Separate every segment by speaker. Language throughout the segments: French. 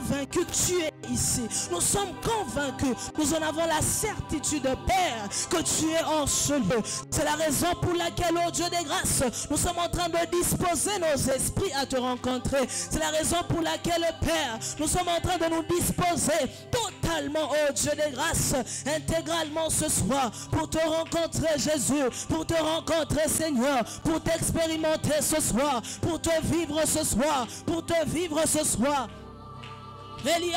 Speaker 1: convaincus que tu es ici. Nous sommes convaincus, nous en avons la certitude, Père, que tu es en ce lieu. C'est la raison pour laquelle, oh Dieu des grâces, nous sommes en train de disposer nos esprits à te rencontrer. C'est la raison pour laquelle, Père, nous sommes en train de nous disposer totalement, oh Dieu des grâces, intégralement ce soir, pour te rencontrer, Jésus, pour te rencontrer, Seigneur, pour t'expérimenter ce soir, pour te vivre ce soir, pour te vivre ce soir. Elia,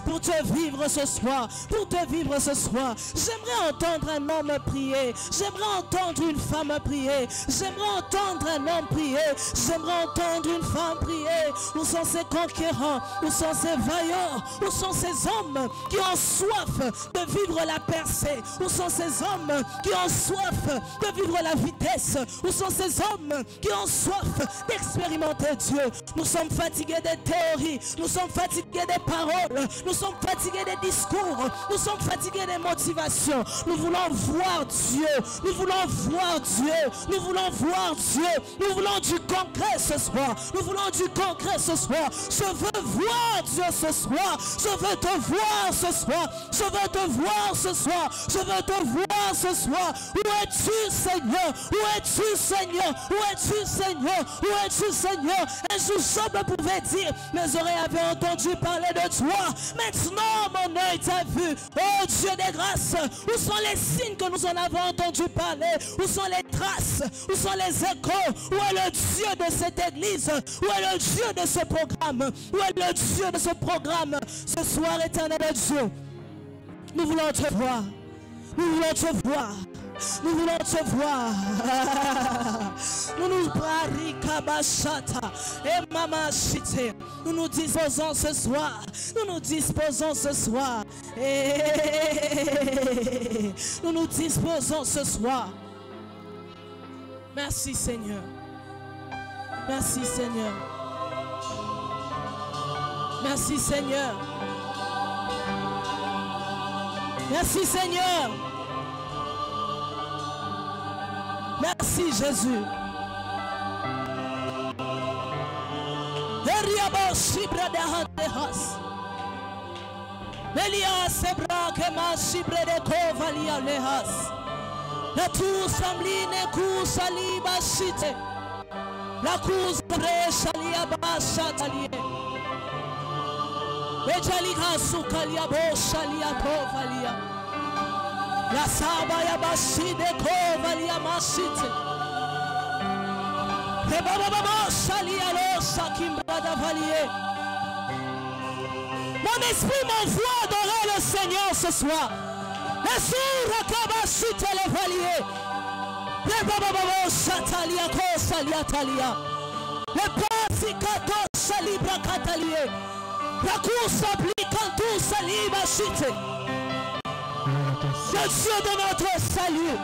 Speaker 1: pour te vivre ce soir, pour te vivre ce soir. J'aimerais entendre un homme prier, j'aimerais entendre une femme prier, j'aimerais entendre un homme prier, j'aimerais entendre une femme prier. Où sont ces conquérants, où sont ces vaillants, où sont ces hommes qui ont soif de vivre la percée, où sont ces hommes qui ont soif de vivre la vitesse, où sont ces hommes qui ont soif d'expérimenter Dieu. Nous sommes fatigués des théories, nous sommes fatigués des paroles, nous sommes fatigués des discours, nous sommes fatigués des motivations. Nous voulons voir Dieu, nous voulons voir Dieu, nous voulons voir Dieu, nous voulons du concret ce soir, nous voulons du concret ce soir. Je veux voir Dieu ce soir, je veux te voir ce soir, je veux te voir ce soir, je veux te voir ce soir. Où es-tu, Seigneur? Où es-tu, Seigneur? Où es-tu, Seigneur? Où es-tu, Seigneur? Un jour Job pouvait dire, mes oreilles avaient entendu parler de toi, maintenant mon œil t'a vu. Oh Dieu des grâces, où sont les signes que nous en avons entendu parler? Où sont les traces? Où sont les échos? Où est le Dieu de cette église? Où est le Dieu de ce programme? Où est le Dieu de ce programme? Ce soir, éternel Dieu, nous voulons te voir, nous voulons te voir, nous voulons te voir. Nous nous et maman chité. Nous nous disposons ce soir. Nous nous disposons ce soir. Nous nous disposons ce soir. Merci Seigneur. Merci Seigneur. Merci Seigneur. Merci Seigneur. Merci Jésus. La tour samline kusali bashite. La cause reshalia bashatalie. Ejalika sukalia boshalia tovalia. La sabaya bashide kovalia mashite. Et baba shalia lo sakimbada valier. Mon esprit m'envoie adorer le Seigneur ce soir. Les sourds kabashite les valiers. Les baba shatalia kosalia talia. Les pasikato salibra katalie. La course applique en tout saliba chite. Le Dieu de notre salut.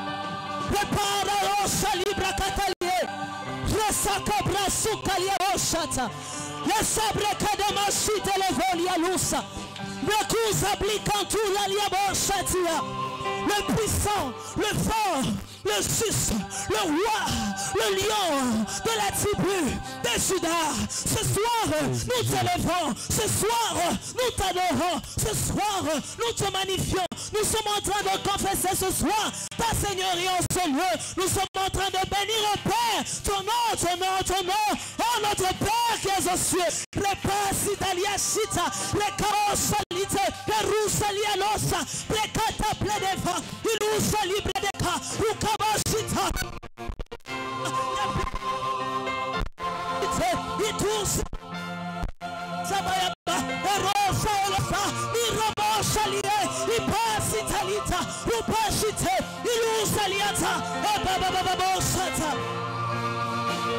Speaker 1: Prépare au salibra katalie. Resakabra sukalia oshata. Le sabre kadema chite le volia lusa. Le course applique en tout la liabo chatia. Le puissant, le fort, le juste, le roi, le lion de la tribu de Juda. Ce soir, nous t'élèvons. Ce soir, nous t'adorons. Ce soir, nous te magnifions. Nous sommes en train de confesser ce soir ta Seigneurie en ce lieu. Nous sommes en train de bénir au Père. Ton nom, ton nom, ton nom. Oh notre Père qui est aux cieux. Repas Italia Chita. Les chaos salite. Les roues salianosa. Les kata pledeva. Les roues salibredeka. Ukabashita. Et tous. Sabayaba. Erosa olosa. Iraba shalie. Ipas italita. Upashite. Ilus aliata. Ebabababo sata.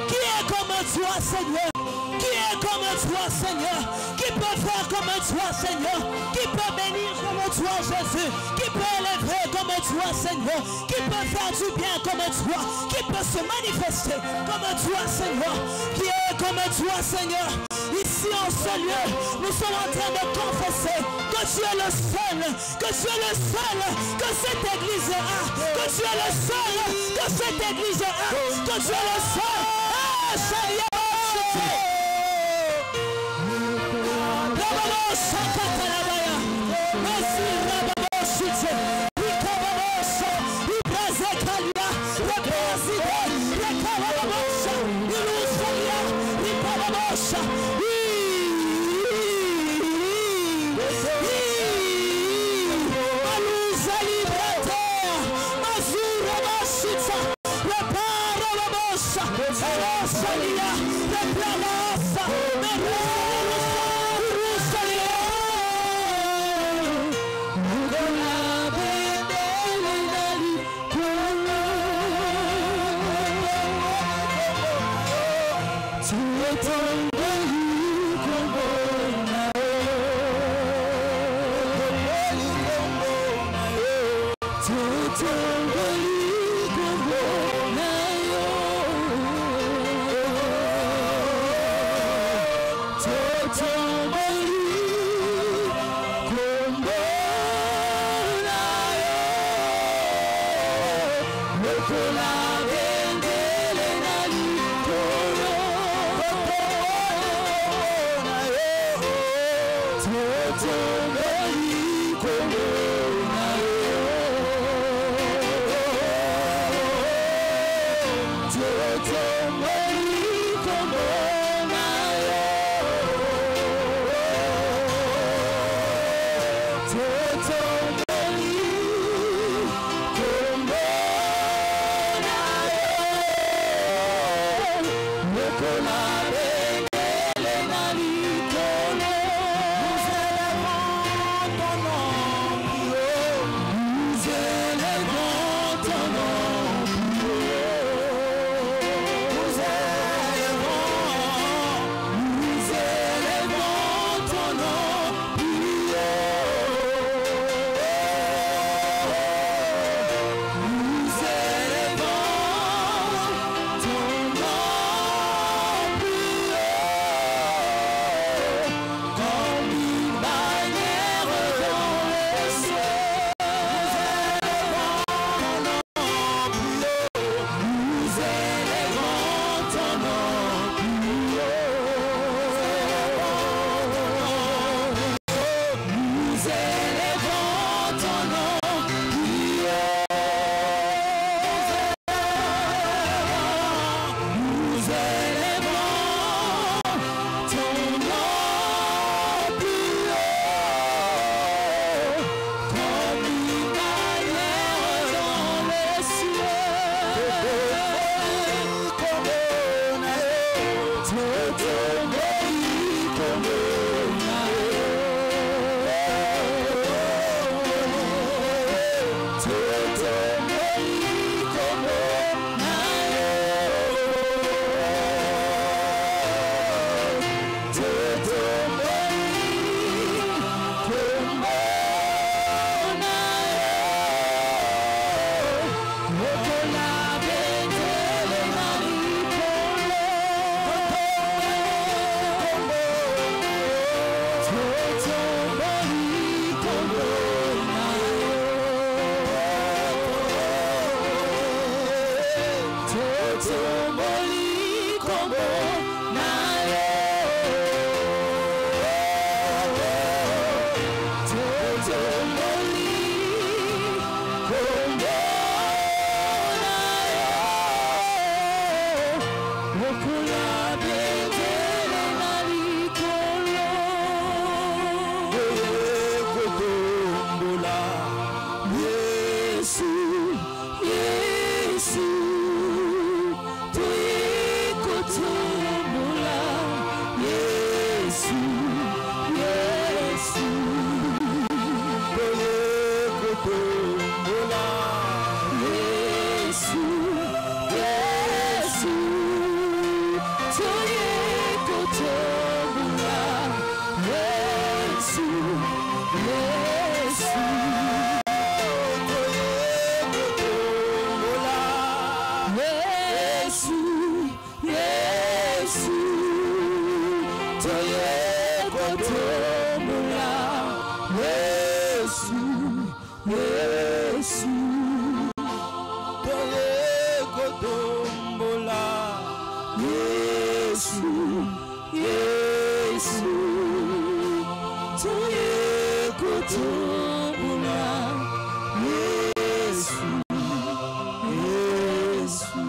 Speaker 1: Qui est comme toi, Seigneur? Qui est comme toi, Seigneur? Qui peut faire comme toi, Seigneur? Qui peut bénir comme toi, Jésus? Qui peut élever comme toi, Seigneur? Qui peut faire du bien comme toi? Qui peut se manifester comme toi, Seigneur? Qui est comme toi, Seigneur? Ici en ce lieu, nous sommes en train de confesser que tu es le seul, que tu es le seul, que cette église a, que tu es le seul, que cette église a, que tu es le seul. Ah, Seigneur! tuye kutumbula Yesu, Yesu.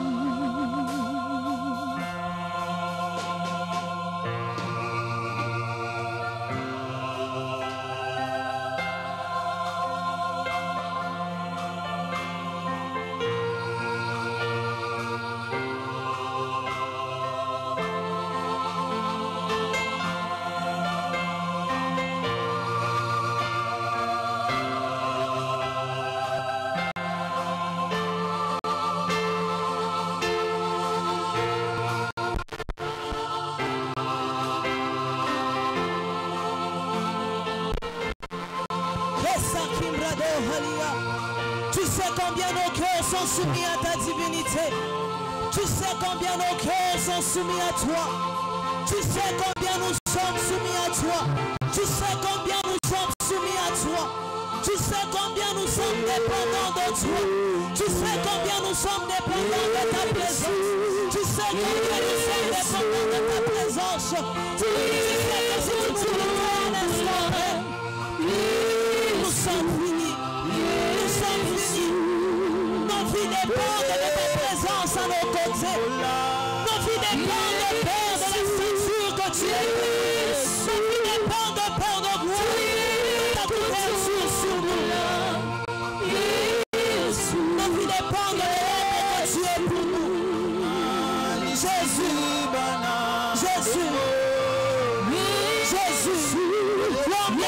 Speaker 1: Tu sais combien nos cœurs sont soumis à ta divinité. Tu sais combien nos cœurs sont soumis à toi. Tu sais combien nous sommes soumis à toi. Tu sais combien nous sommes soumis à toi. Tu sais combien nous sommes dépendants de toi. Tu sais combien nous sommes dépendants de ta présence. Tu sais combien nous sommes dépendants de ta présence. Tu sais que si tu nous donnes un instant, nous sommes finis. Nous sommes finis. Nos vies dépendent de ta présence à nos côtés. Nos vies dépendent de Père de la ceinture que tu es. Nos vies dépendent de Père de gloire. Ta couverture sur nous. Nos vies dépendent de l'amour que tu es pour nous. Jésus. Jésus. Jésus. L'homme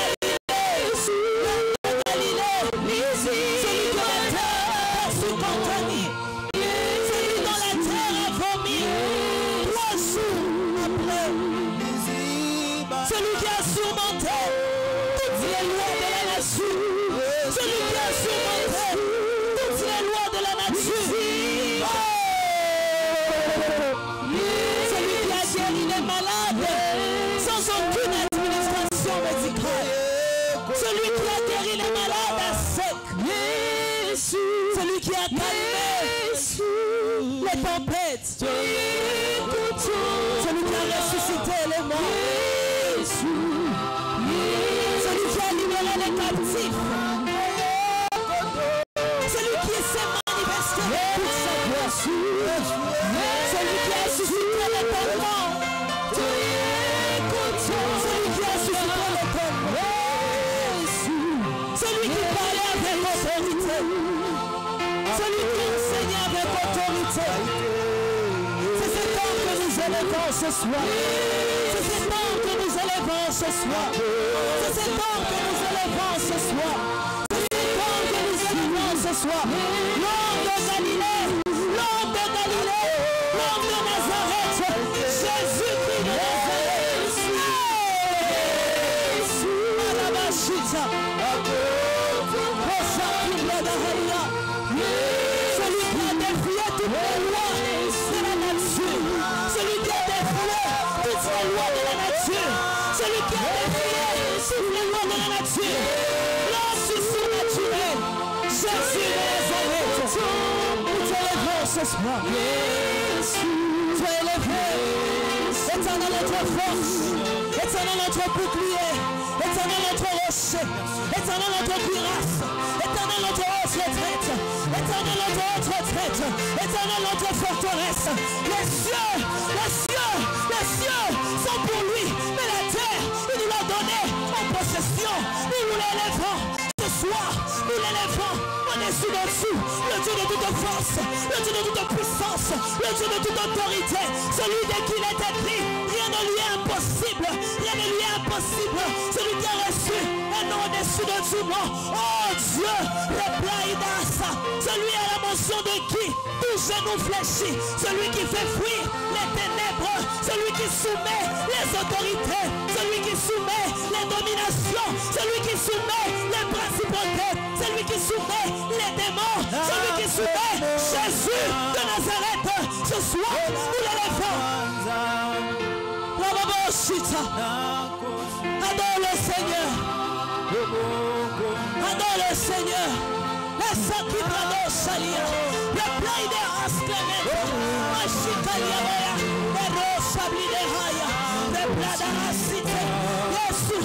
Speaker 1: celui qui a ressuscité les morts, celui qui a libéré les captifs, celui qui s'est manifesté pour sa gloire, celui qui a suscité les témoins, celui qui a suscité les témoins, celui qui parlait avec autorité, celui qui enseignait avec autorité. Ce soir, c'est cet homme que nous élevons ce soir. C'est cet homme que nous élevons ce soir. C'est cet homme que nous élevons ce soir. L'homme de Galilée, l'homme de Galilée, l'homme de Nazareth, Jésus-Christ de Nazareth. Celui qui a défié toutes les lois de la nature. Celui qui a défié toutes les lois de la nature. Celui qui a défié toutes les lois de la nature. L'homme surnaturel. Jésus de Nazareth. Nous t'élevons ce soir. Sois élevé. Éternel notre force. Éternel notre bouclier. Éternel notre rocher. Éternel notre cuirasse. Éternel notre haute retraite. Éternel notre haute retraite. Éternel notre forteresse. Les cieux sont pour lui. Mais la terre, il nous l'a donné en possession. Nous l'élèvons. Ce soir, nous l'élèvons au-dessus de tout. Le Dieu de toute force. Le Dieu de toute puissance. Le Dieu de toute autorité. Celui de qui il est écrit. Rien ne lui est impossible. Rien ne lui est impossible. Celui qui a reçu un nom au-dessus de tout nom. Oh Dieu, le Plaïdas. Celui à la mention de qui tout genou fléchit. Celui qui fait fuir les ténèbres. Celui qui soumet les autorités. Celui qui soumet les dominations. Celui qui soumet les principautés. Celui qui soumet les démons. Celui qui soumet Jésus de Nazareth. Ce soir, nous l'élèvons. Adore le Seigneur. Adore le Seigneur. La Sakibrado Salia. Le plein de Asclement. Machikalia. Le Rosabli de Haya. Le Blada Asite. Yesu.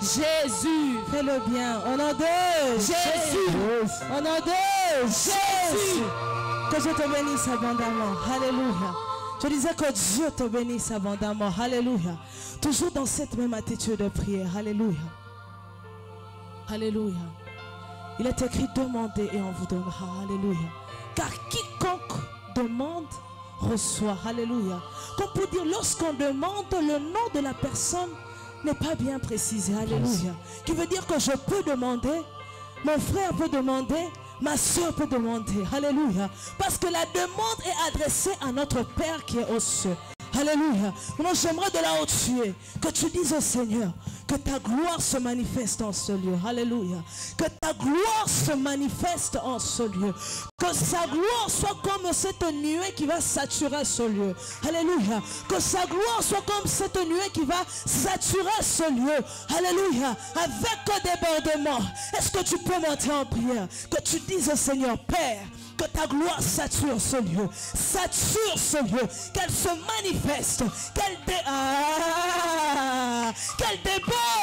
Speaker 1: Jésus, fais-le bien. Au nom de Jésus. Au nom de Jésus. Que je te bénisse abondamment. Alléluia. Je disais que Dieu te bénisse abondamment. Alléluia. Toujours dans cette même attitude de prière. Alléluia. Alléluia. Il est écrit demandez et on vous donnera. Alléluia. Car quiconque demande reçoit. Alléluia. Comme pour dire, lorsqu'on demande, le nom de la personne n'est pas bien précisé. Alléluia. Qui veut dire que je peux demander, mon frère peut demander, ma soeur peut demander. Alléluia. Parce que la demande est adressée à notre Père qui est aux cieux. Alléluia. Moi j'aimerais de là où tu es, que tu dises au Seigneur, que ta gloire se manifeste en ce lieu. Alléluia. Que ta gloire se manifeste en ce lieu. Que sa gloire soit comme cette nuée qui va saturer ce lieu. Alléluia. Que sa gloire soit comme cette nuée qui va saturer ce lieu. Alléluia. Avec débordement. Est-ce que tu peux monter en prière? Que tu dises au Seigneur, Père, que ta gloire sature ce lieu. Sature ce lieu. Qu'elle se manifeste. Qu'elle déborde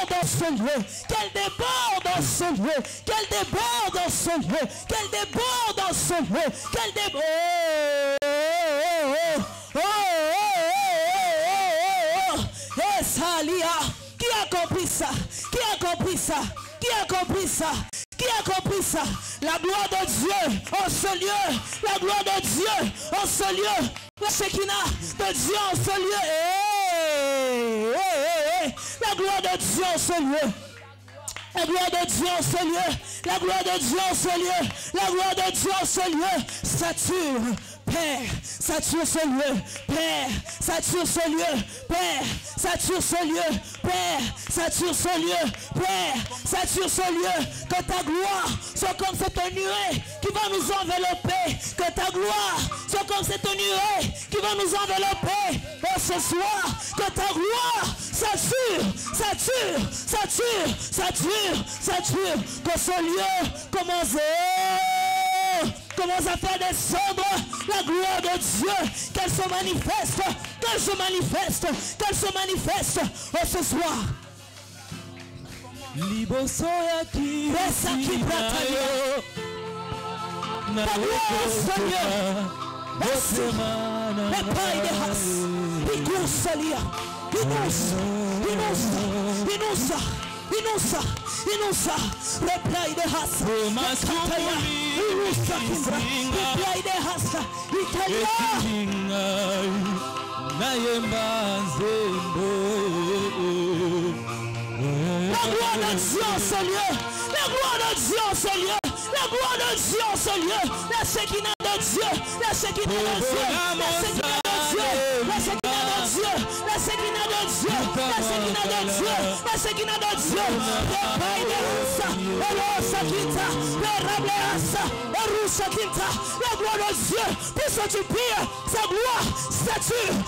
Speaker 1: dans ce lieu. Qu'elle déborde dans ce lieu. Qu'elle déborde dans ce lieu. Qu'elle déborde dans ce lieu. Qu'elle déborde. Et Salia. Qui a compris ça? Qui a compris ça? Qui a compris ça? Qui a compris ça? La gloire de Dieu en ce lieu. La gloire de Dieu en ce lieu. La Shekinah de Dieu en ce lieu. La gloire de Dieu en ce lieu. La gloire de Dieu en ce lieu. La gloire de Dieu en ce lieu. La gloire de Dieu en ce lieu. Sature. Père, sature ce lieu. Père, sature ce lieu. Père, sature ce lieu. Père, sature ce lieu. Père, sature ce lieu. Que ta gloire soit comme cette nuée qui va nous envelopper. Que ta gloire soit comme cette nuée qui va nous envelopper. Et ce soir, que ta gloire sature, sature, sature, sature, sature. Que ce lieu commence à faire descendre la gloire de Dieu, qu'elle se manifeste qu'elle se manifeste oh, ce soir.
Speaker 2: Liboso ya ki
Speaker 1: ta gloire, Seigneur. Merci. Le Père de Has. Inusa. Le Père de Has. La gloire de Dieu, Seigneur. La gloire de Dieu, Seigneur. La gloire de Dieu, Seigneur. La Shekinah de Dieu. La Shekinah de Dieu. La Shekinah de Dieu. La Shekinah de Dieu. La Shekinah de Dieu. La Shekinah de Dieu. La Shekinah de Dieu. Le Père de Asa. Le Sakita. Le Rableasa. Le Rusakita. La gloire de Dieu. Puisque tu pires, sa gloire sature.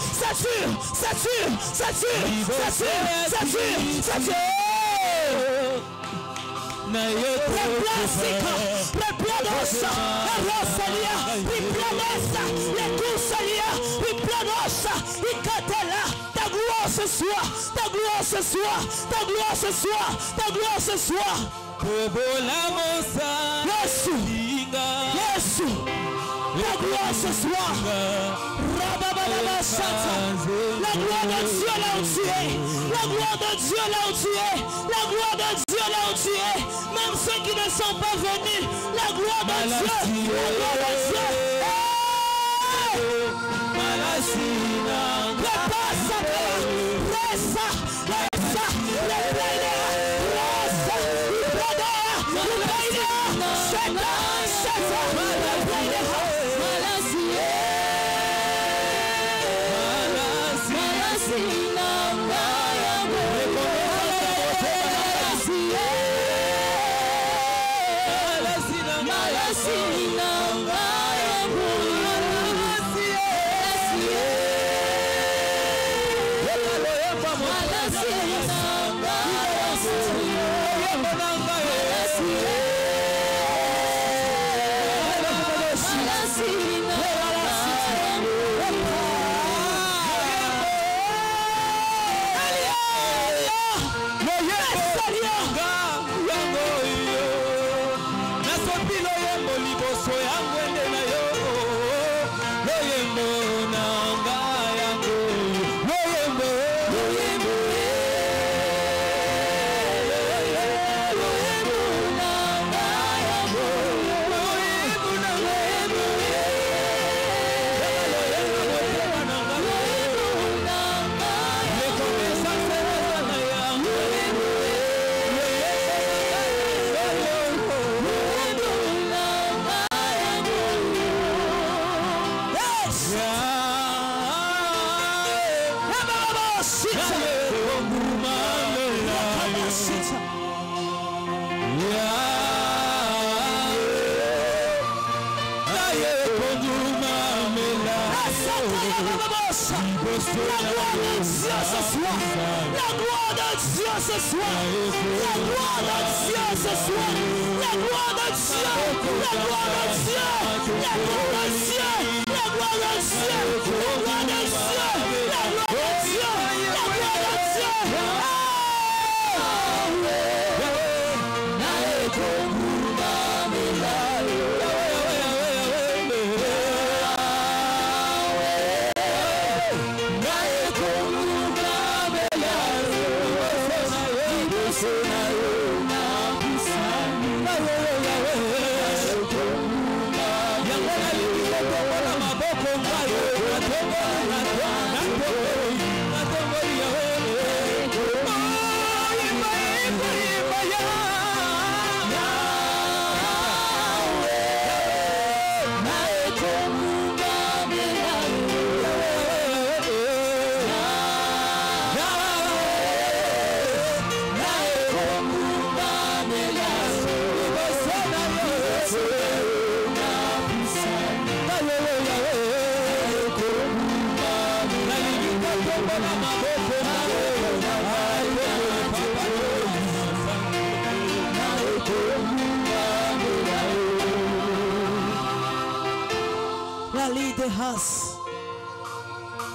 Speaker 1: Le plan d'Ossa, la Rosalia, le plan d'Ossa, le Toussalia, le plan d'Ossa, il catela, ta gloire ce soir, ta gloire ce soir, ta gloire ce soir, ta gloire ce soir. Yes, la gloire ce soir. La gloire de Dieu là où tu es. La gloire de Dieu là où tu es. La gloire de Dieu là où tu es. Même ceux qui ne sont pas venus. La gloire de Dieu. La gloire de Dieu.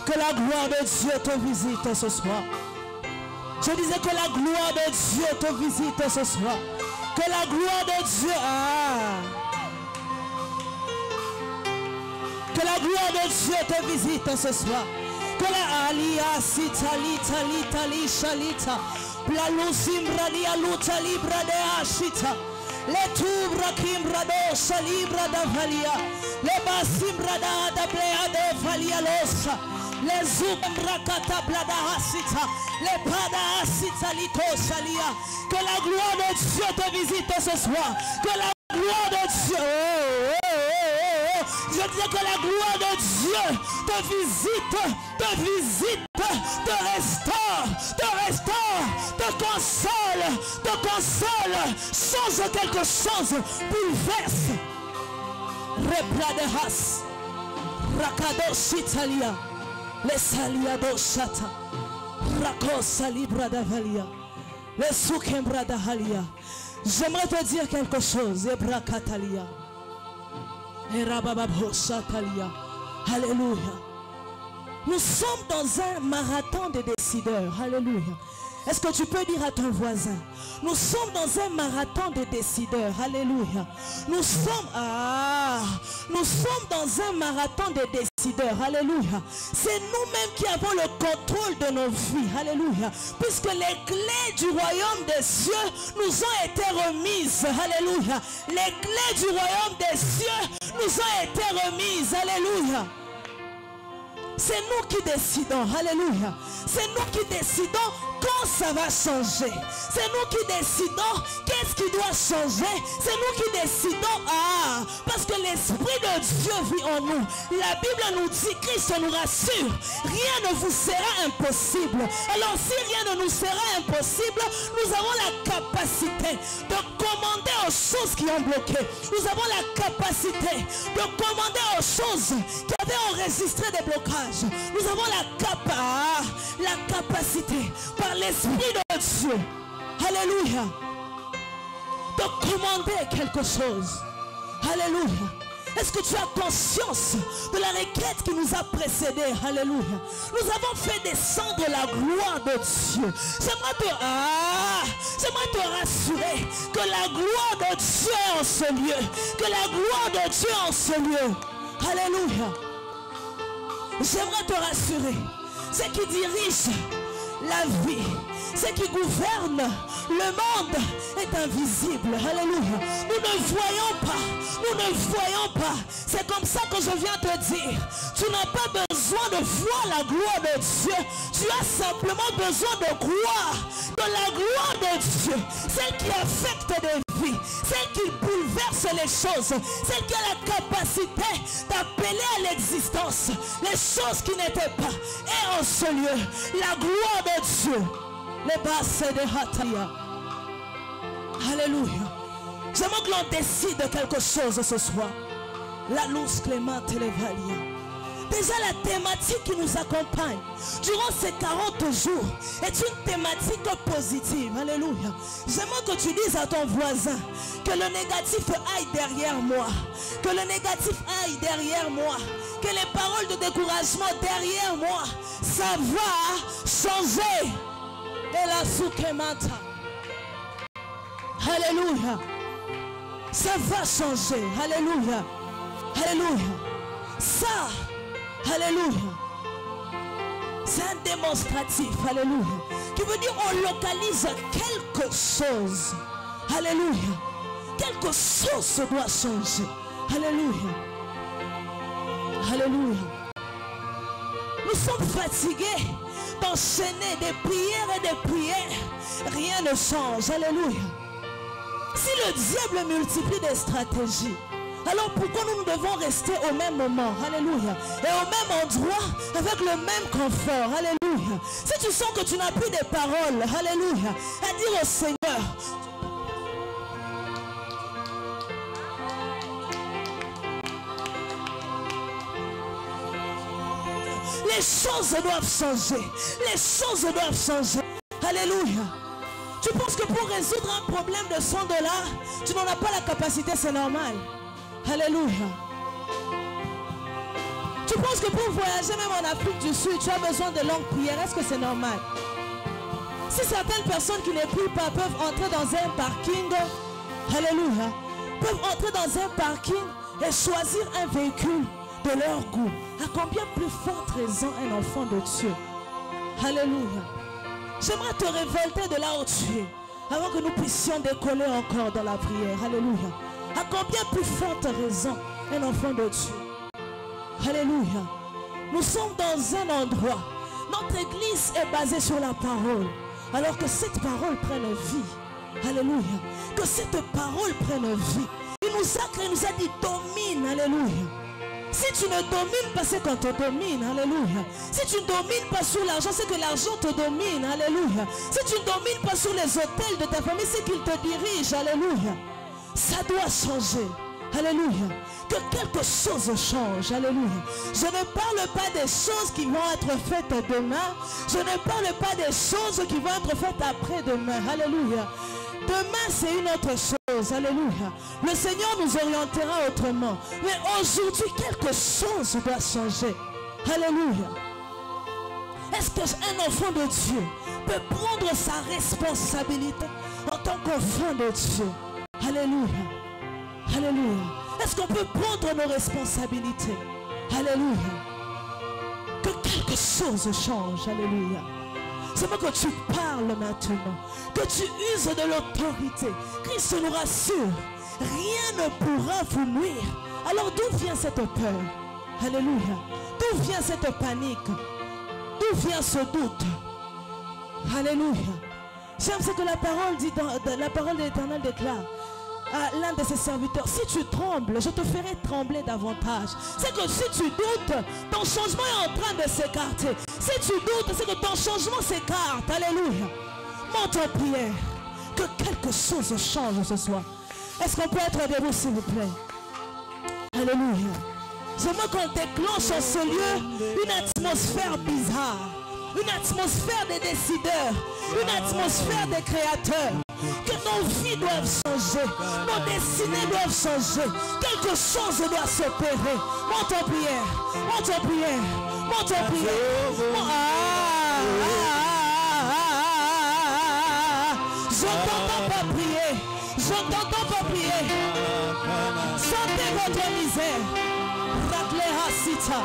Speaker 1: Que la gloire de Dieu te visite ce soir. Je disais que la gloire de Dieu te visite ce soir. Que la gloire de Dieu... Que la gloire de Dieu te visite ce soir. Que la alia sitali tali tali shalita. La lusimbra di aluta libra de ashita. Le tubra kimbra do salibra da valia. Le basimbra da blea de valia losa. Les zumbra katabla da asita. Les pada asita lito salia. Que la gloire de Dieu te visite ce soir. Que la gloire de Dieu. Je dis que la gloire de Dieu te visite, te restaure, te console, change quelque chose, bouleverse. Repla de has, rakado sitalia, les saliado shata, rako salibra d'avalia, les soukembra d'avalia. J'aimerais te dire quelque chose, ebra katalia. Alléluia. Nous sommes dans un marathon de décideurs. Alléluia. Est-ce que tu peux dire à ton voisin, nous sommes dans un marathon de décideurs. Alléluia. Nous sommes dans un marathon de décideurs. Alléluia. C'est nous-mêmes qui avons le contrôle de nos vies. Alléluia. Puisque les clés du royaume des cieux nous ont été remises. Alléluia. Les clés du royaume des cieux nous ont été remises. Alléluia. C'est nous qui décidons. Alléluia. C'est nous qui décidons quand ça va changer. C'est nous qui décidons qu'est-ce qui doit changer. C'est nous qui décidons. Parce que l'Esprit de Dieu vit en nous. La Bible nous dit, Christ nous rassure, rien ne vous sera impossible. Alors si rien ne nous sera impossible, nous avons la capacité de commander aux choses qui ont bloqué. Nous avons la capacité de commander aux choses qui avaient enregistré des blocages. Nous avons la capacité par l'Esprit de Dieu, alléluia, de commander quelque chose. Alléluia. Est-ce que tu as conscience de la requête qui nous a précédés? Alléluia. Nous avons fait descendre la gloire de Dieu. J'aimerais te rassurer que la gloire de Dieu est en ce lieu. Que la gloire de Dieu est en ce lieu. Alléluia. J'aimerais te rassurer. Ce qui dirige la vie, ce qui gouverne le monde est invisible. Alléluia. Nous ne voyons pas. C'est comme ça que je viens te dire. Tu n'as pas besoin de voir la gloire de Dieu. Tu as simplement besoin de croire de la gloire de Dieu. Celle qui affecte des vies. Celle qui bouleverse les choses. Celle qui a la capacité d'appeler à l'existence les choses qui n'étaient pas. Et en ce lieu, la gloire de Dieu. Les basses de Hatalia. Alléluia. J'aimerais que l'on décide quelque chose ce soir. La luz clémente et les valia. Déjà la thématique qui nous accompagne durant ces 40 jours est une thématique positive. Alléluia. J'aimerais que tu dises à ton voisin que le négatif aille derrière moi. Que le négatif aille derrière moi. Que les paroles de découragement derrière moi. Ça va changer. Et la soukemata. Alléluia. Ça va changer. Alléluia. Alléluia. Ça. Alléluia. C'est un démonstratif. Alléluia. Qui veut dire on localise quelque chose. Alléluia. Quelque chose doit changer. Alléluia. Alléluia. Nous sommes fatigués d'enchaîner des prières et des prières. Rien ne change. Alléluia. Si le diable multiplie des stratégies, alors pourquoi nous devons rester au même moment? Alléluia. Et au même endroit, avec le même confort. Alléluia. Si tu sens que tu n'as plus de paroles, alléluia, à dire au Seigneur, les choses doivent changer. Les choses doivent changer. Alléluia. Tu penses que pour résoudre un problème de $100, tu n'en as pas la capacité, c'est normal. Alléluia. Tu penses que pour voyager même en Afrique du Sud, tu as besoin de longues prières. Est-ce que c'est normal? Si certaines personnes qui ne prient pas peuvent entrer dans un parking, alléluia, peuvent entrer dans un parking et choisir un véhicule de leur goût, à combien plus forte raison un enfant de Dieu? Alléluia. J'aimerais te révolter de là où tu es, avant que nous puissions décoller encore dans la prière. Alléluia. À combien plus forte raison un enfant de Dieu? Alléluia. Nous sommes dans un endroit. Notre église est basée sur la parole. Alors que cette parole prenne vie. Alléluia. Que cette parole prenne vie. Il nous a créé, il nous a dit domine. Alléluia. Si tu ne domines pas, c'est qu'on te domine. Alléluia. Si tu ne domines pas sur l'argent, c'est que l'argent te domine. Alléluia. Si tu ne domines pas sur les hôtels de ta famille, c'est qu'il te dirige. Alléluia. Ça doit changer. Alléluia. Que quelque chose change. Alléluia. Je ne parle pas des choses qui vont être faites demain. Je ne parle pas des choses qui vont être faites après-demain. Alléluia. Demain, c'est une autre chose. Alléluia. Le Seigneur nous orientera autrement. Mais aujourd'hui, quelque chose doit changer. Alléluia. Est-ce qu'un enfant de Dieu peut prendre sa responsabilité en tant qu'enfant de Dieu? Alléluia. Alléluia. Est-ce qu'on peut prendre nos responsabilités? Alléluia. Que quelque chose change. Alléluia. C'est moi que tu parles maintenant. Que tu uses de l'autorité. Christ nous rassure. Rien ne pourra vous nuire. Alors d'où vient cette peur? Alléluia. D'où vient cette panique? D'où vient ce doute? Alléluia. J'aime ce que la parole dit la parole de l'Éternel déclare à l'un de ses serviteurs. Si tu trembles, je te ferai trembler davantage. C'est que si tu doutes, ton changement est en train de s'écarter. Si tu doutes, c'est que ton changement s'écarte. Alléluia. Monte en prière. Que quelque chose change ce soir. Est-ce qu'on peut être debout, s'il vous plaît? Alléluia. J'aimerais qu'on déclenche en ce lieu une atmosphère bizarre. Une atmosphère des décideurs. Une atmosphère des créateurs. Que nos vies doivent changer. Nos destinées doivent changer. Quelque chose doit s'opérer. Monte en prière. Monte en prière. Monte en prière. Je t'entends pas prier. Je t'entends pas prier. Sentez votre misère. Raglera sita.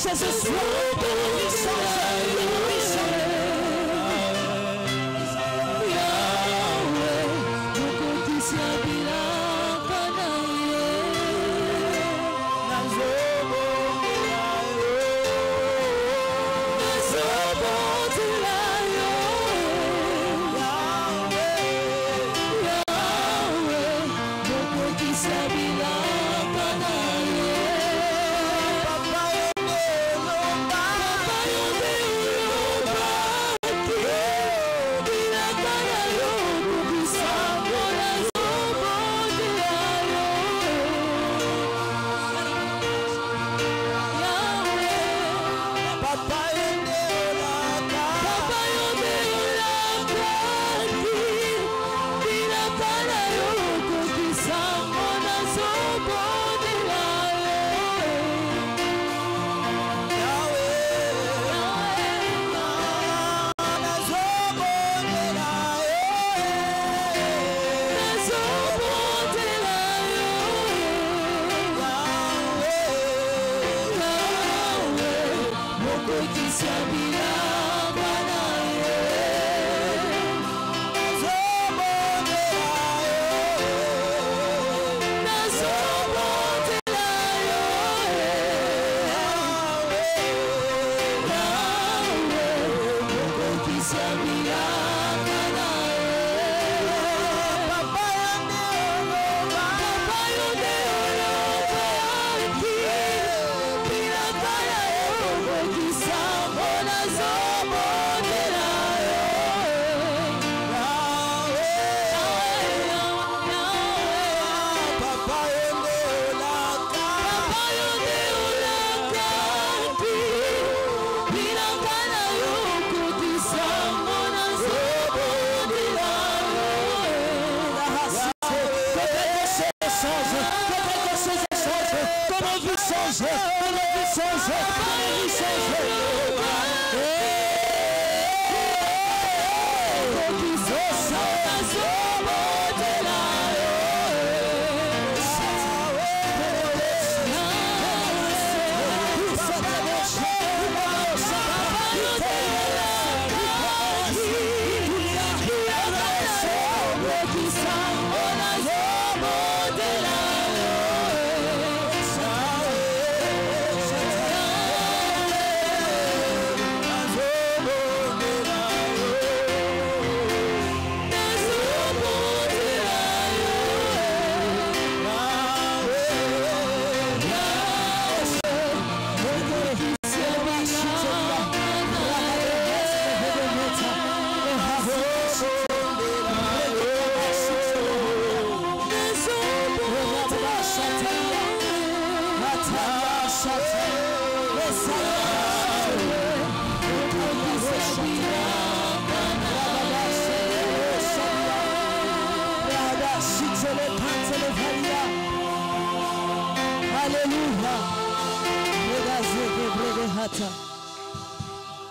Speaker 1: Ce soir,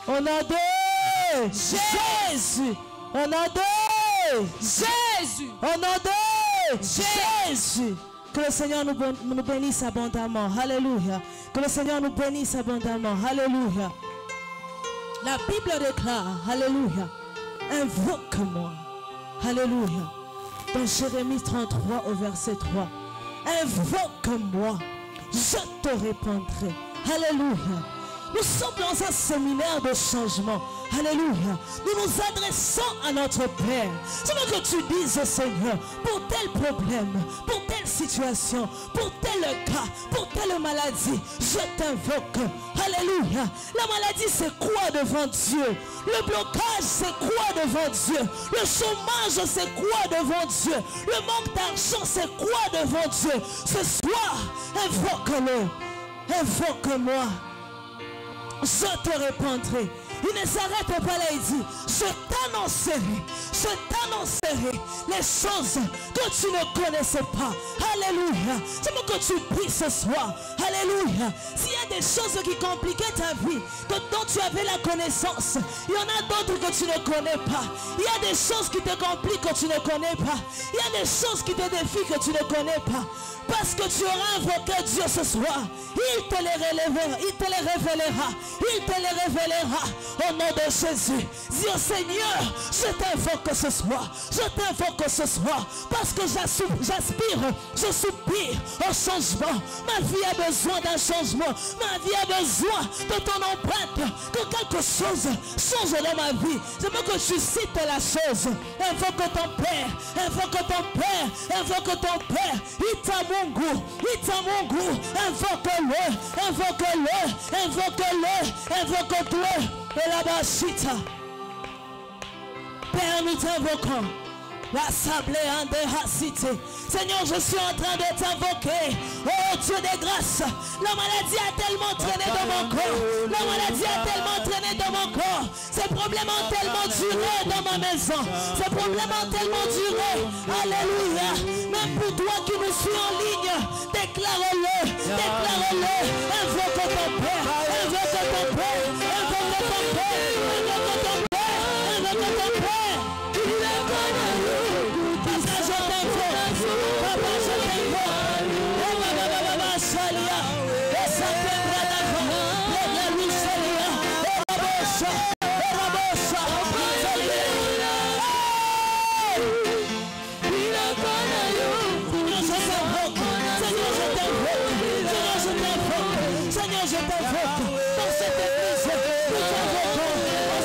Speaker 1: On a deux Jésus. On a deux Jésus. On a deux Jésus. Que le Seigneur nous bénisse abondamment. Alléluia. Que le Seigneur nous bénisse abondamment. Alléluia. La Bible déclare, alléluia, invoque-moi. Alléluia. Dans Jérémie 33 au verset 3. Invoque-moi, je te répondrai. Alléluia. Nous sommes dans un séminaire de changement. Alléluia. Nous nous adressons à notre Père. Je veux que tu dises au Seigneur, pour tel problème, pour telle situation, pour tel cas, pour telle maladie, je t'invoque. Alléluia. La maladie, c'est quoi devant Dieu? Le blocage, c'est quoi devant Dieu? Le chômage, c'est quoi devant Dieu? Le manque d'argent, c'est quoi devant Dieu? Ce soir, invoque-le. Invoque-moi. Je te répondrai. Il ne s'arrête pas là, il dit, je t'annoncerai les choses que tu ne connaissais pas. Alléluia. Je veux que tu pries ce soir. Alléluia. S'il y a des choses qui compliquaient ta vie, dont tu avais la connaissance, il y en a d'autres que tu ne connais pas. Il y a des choses qui te compliquent que tu ne connais pas. Il y a des choses qui te défient que tu ne connais pas. Parce que tu auras invoqué Dieu ce soir. Il te les révélera. Il te les révélera. Il te les révélera. Au nom de Jésus. Dis au Seigneur, je t'invoque ce soir. Je t'invoque ce soir. Parce que j'aspire, je soupire au changement. Ma vie a besoin d'un changement. Ma vie a besoin de ton empreinte. Que quelque chose change dans ma vie. Je veux que tu cites la chose. Invoque ton Père. Invoque ton Père. Invoque ton Père. Itamungu. Itamungu. Invoque-le. Invoque-le. Invoque-le. Invoque-le. Et là-bas, Chita. Père, nous t'invoquons. La sablée en cité. Seigneur, je suis en train de t'invoquer. Oh Dieu de grâce. La maladie a tellement traîné dans mon corps. La maladie a tellement traîné dans mon corps. Ces problèmes ont tellement duré dans ma maison. Ces problèmes ont tellement duré. Alléluia. Même pour toi qui nous suis en ligne, déclare-le. Déclare-le. Invoque ton Père. Invoque ton Père. Invoque ton Père. Invoque ton Père. Invoque ton Père. Seigneur, je t'invoque dans cette église. Nous t'invoquons dans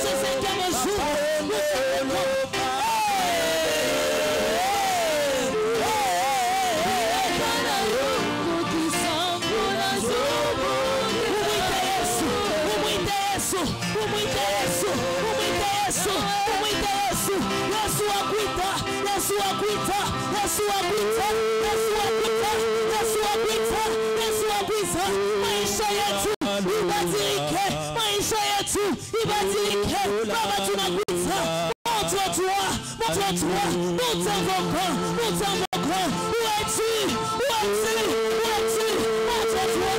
Speaker 1: umwite Yesu, umwite Yesu, umwite Yesu. Yesu akwita, Yesu akwita, Yesu akwita, Yesu akwita, Yesu akwita, Yesu akwita. Maisha yetu ibadilike, maisha yetu ibadilike. Baba tunakuita, montre-toi, montre-toi, nous t'invoquons, nous t'invoquons. Où es-tu? Où es-tu? Où es-tu? Montre-toi.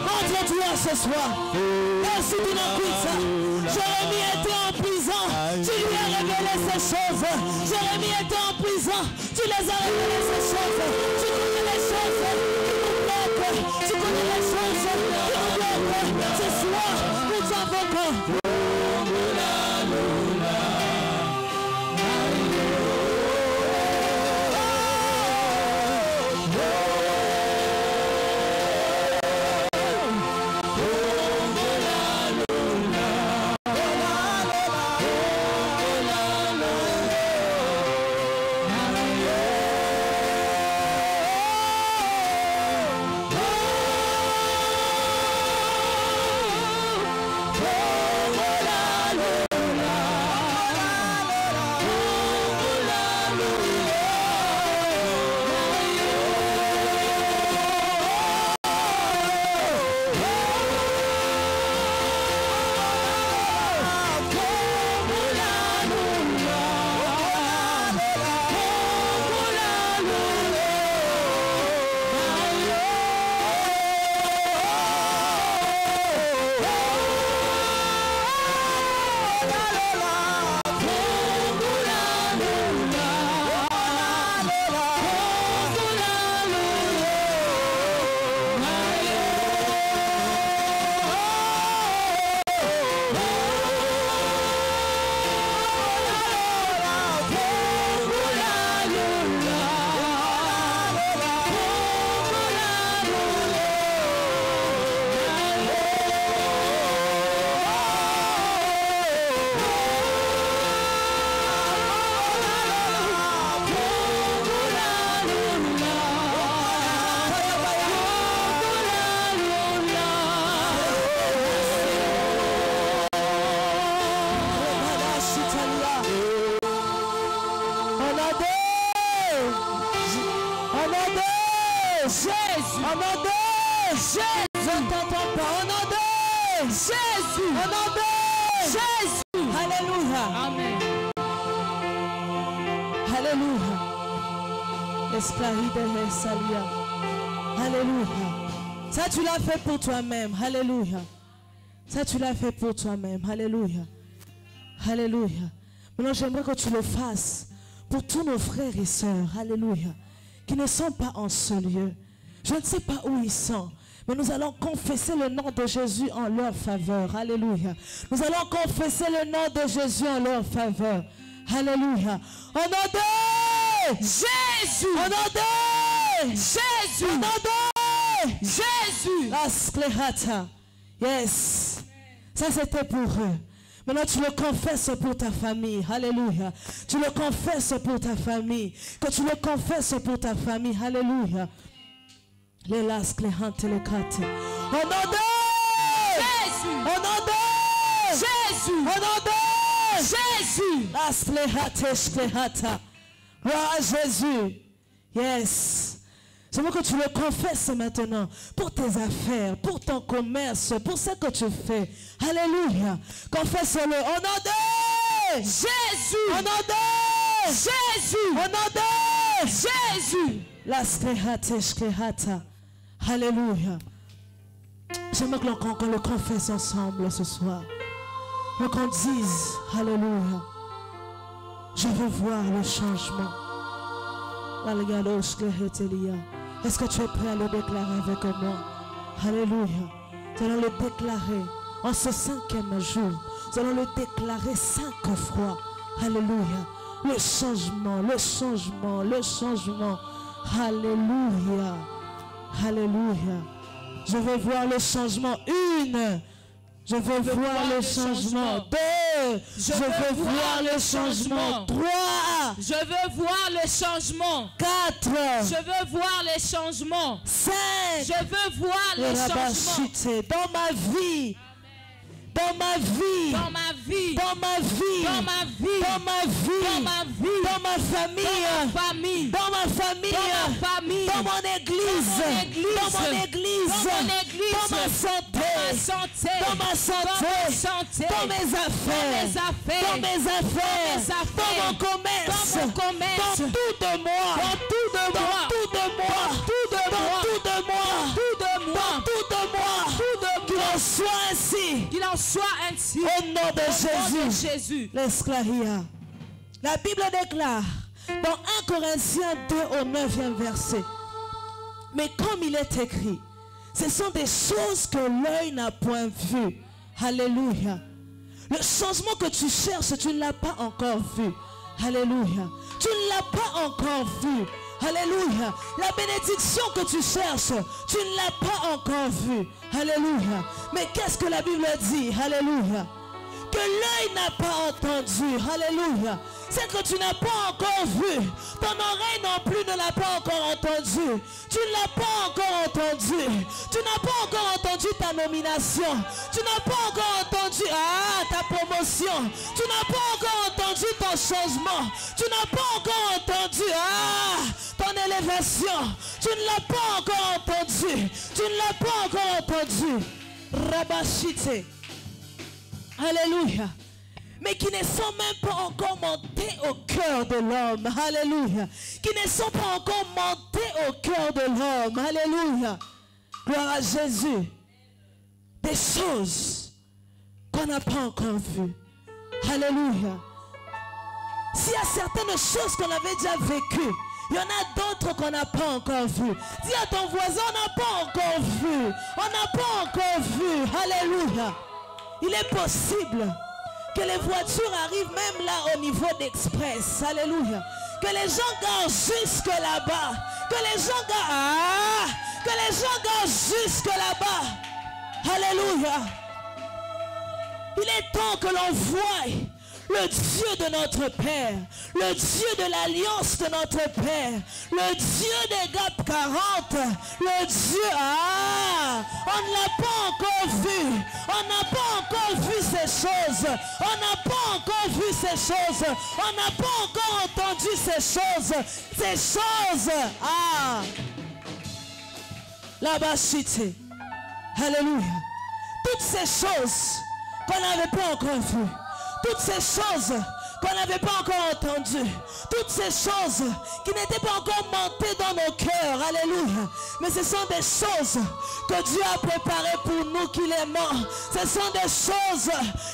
Speaker 1: Montre-toi ce soir. Merci de nous quitter. Jérémie était en prison, tu lui as révélé ces choses. Jérémie était en prison, tu les as révélé ces choses. Tu connais les choses qui nous bloquent, tu connais les choses qui nous bloquent. Ce soir, nous t'invoquons. Alléluia. Ça tu l'as fait pour toi-même. Alléluia. Ça tu l'as fait pour toi-même. Alléluia. Alléluia. Maintenant j'aimerais que tu le fasses pour tous nos frères et sœurs. Alléluia. Qui ne sont pas en ce lieu. Je ne sais pas où ils sont. Mais nous allons confesser le nom de Jésus en leur faveur. Alléluia. Nous allons confesser le nom de Jésus en leur faveur. Alléluia. Au nom de Jésus. Au nom de Jésus. Au nom de Jésus. La sclérata. Yes. Ça c'était pour eux. Maintenant tu le confesses pour ta famille. Alléluia. Tu le confesses pour ta famille. Que tu le confesses pour ta famille. Alléluia. Les lasques, les hantes, les cartes. Au nom de Jésus. Au nom de Jésus. Au nom de Jésus. Las les hates, les hata. Gloire à Jésus. Yes. Je veux que tu le confesses maintenant pour tes affaires, pour ton commerce, pour ce que tu fais. Alléluia. Confesse-le au nom de Jésus. Au nom de Jésus. Au nom de Jésus. La sklehata. Alléluia. J'aimerais qu'on le confesse ensemble ce soir. Qu'on dise, Alléluia. Je veux voir le changement. Est-ce que tu es prêt à le déclarer avec moi? Alléluia. Nous allons le déclarer en ce 5e jour. Nous allons le déclarer 5 fois. Alléluia. Le changement, le changement, le changement. Alléluia. Alléluia. Je veux voir le changement. 1. Je veux voir le changement. 2. Je veux voir le changement. 3. Je veux voir le changement.
Speaker 2: 4.
Speaker 1: Je veux voir les changements.
Speaker 2: 5.
Speaker 1: Je veux voir les changements.
Speaker 2: Dans ma vie. Dans ma vie.
Speaker 1: Dans ma vie.
Speaker 2: Dans ma vie.
Speaker 1: Dans ma vie.
Speaker 2: Dans ma vie.
Speaker 1: Dans ma vie.
Speaker 2: Dans ma famille.
Speaker 1: Dans ma famille.
Speaker 2: Dans ma famille.
Speaker 1: Dans ma famille.
Speaker 2: Dans mon église.
Speaker 1: Dans mon église.
Speaker 2: Dans mon église.
Speaker 1: Dans mon église.
Speaker 2: Dans ma santé.
Speaker 1: Dans ma santé.
Speaker 2: Dans ma santé.
Speaker 1: Dans
Speaker 2: Dans
Speaker 1: ma santé.
Speaker 2: mes affaires.
Speaker 1: Dans mes affaires.
Speaker 2: Dans mes affaires.
Speaker 1: Dans mes affaires.
Speaker 2: Dans mon commerce.
Speaker 1: Dans mon commerce.
Speaker 2: Dans tout de moi.
Speaker 1: Dans tout de moi.
Speaker 2: Dans tout de moi.
Speaker 1: Dans tout de moi.
Speaker 2: Dans tout de moi.
Speaker 1: Tout de moi.
Speaker 2: Dans tout de moi.
Speaker 1: Tout de
Speaker 2: Qu'il
Speaker 1: moi.
Speaker 2: en soit ainsi.
Speaker 1: Qu'il en soit ainsi.
Speaker 2: Au nom de
Speaker 1: Au nom de
Speaker 2: Jésus.
Speaker 1: Jésus.
Speaker 2: L'esclavia. La Bible déclare dans 1 Corinthiens 2 au 9e verset. Mais comme il est écrit, ce sont des choses que l'œil n'a point vues. Alléluia. Le changement que tu cherches, tu ne l'as pas encore vu. Alléluia. Tu ne l'as pas encore vu. Alléluia. La bénédiction que tu cherches, tu ne l'as pas encore vue. Alléluia. Mais qu'est-ce que la Bible dit? Alléluia. Que l'œil n'a pas entendu. Alléluia. C'est que tu n'as pas encore vu. Ton oreille non plus ne l'a pas encore entendu. Tu ne l'as pas encore entendu. Tu n'as pas encore entendu ta nomination. Tu n'as pas encore entendu ta promotion. Tu n'as pas encore entendu ton changement. Tu n'as pas encore entendu ton élévation. Tu ne l'as pas encore entendu. Tu ne l'as pas encore entendu. Rabashite. Alléluia. Mais qui ne sont même pas encore montés au cœur de l'homme. Alléluia. Qui ne sont pas encore montés au cœur de l'homme. Alléluia. Gloire à Jésus. Des choses qu'on n'a pas encore vues. Alléluia. S'il y a certaines choses qu'on avait déjà vécues, il y en a d'autres qu'on n'a pas encore vues. Dis à ton voisin, on n'a pas encore vu. On n'a pas encore vu. Alléluia. Il est possible que les voitures arrivent même là au niveau d'express. Alléluia. Que les gens gardent jusque là-bas. Que les gens gardent jusque là-bas. Alléluia. Il est temps que l'on voie le Dieu de notre Père, le Dieu de l'alliance de notre Père, le Dieu des GAP 40, le Dieu, on ne l'a pas encore vu, on n'a pas encore vu ces choses, on n'a pas encore vu ces choses, on n'a pas encore entendu ces choses, là-bas, chité, alléluia, toutes ces choses qu'on n'avait pas encore vues, toutes ces choses qu'on n'avait pas encore entendues, toutes ces choses qui n'étaient pas encore montées dans nos cœurs, alléluia. Mais ce sont des choses que Dieu a préparées pour nous qui l'aimons. Ce sont des choses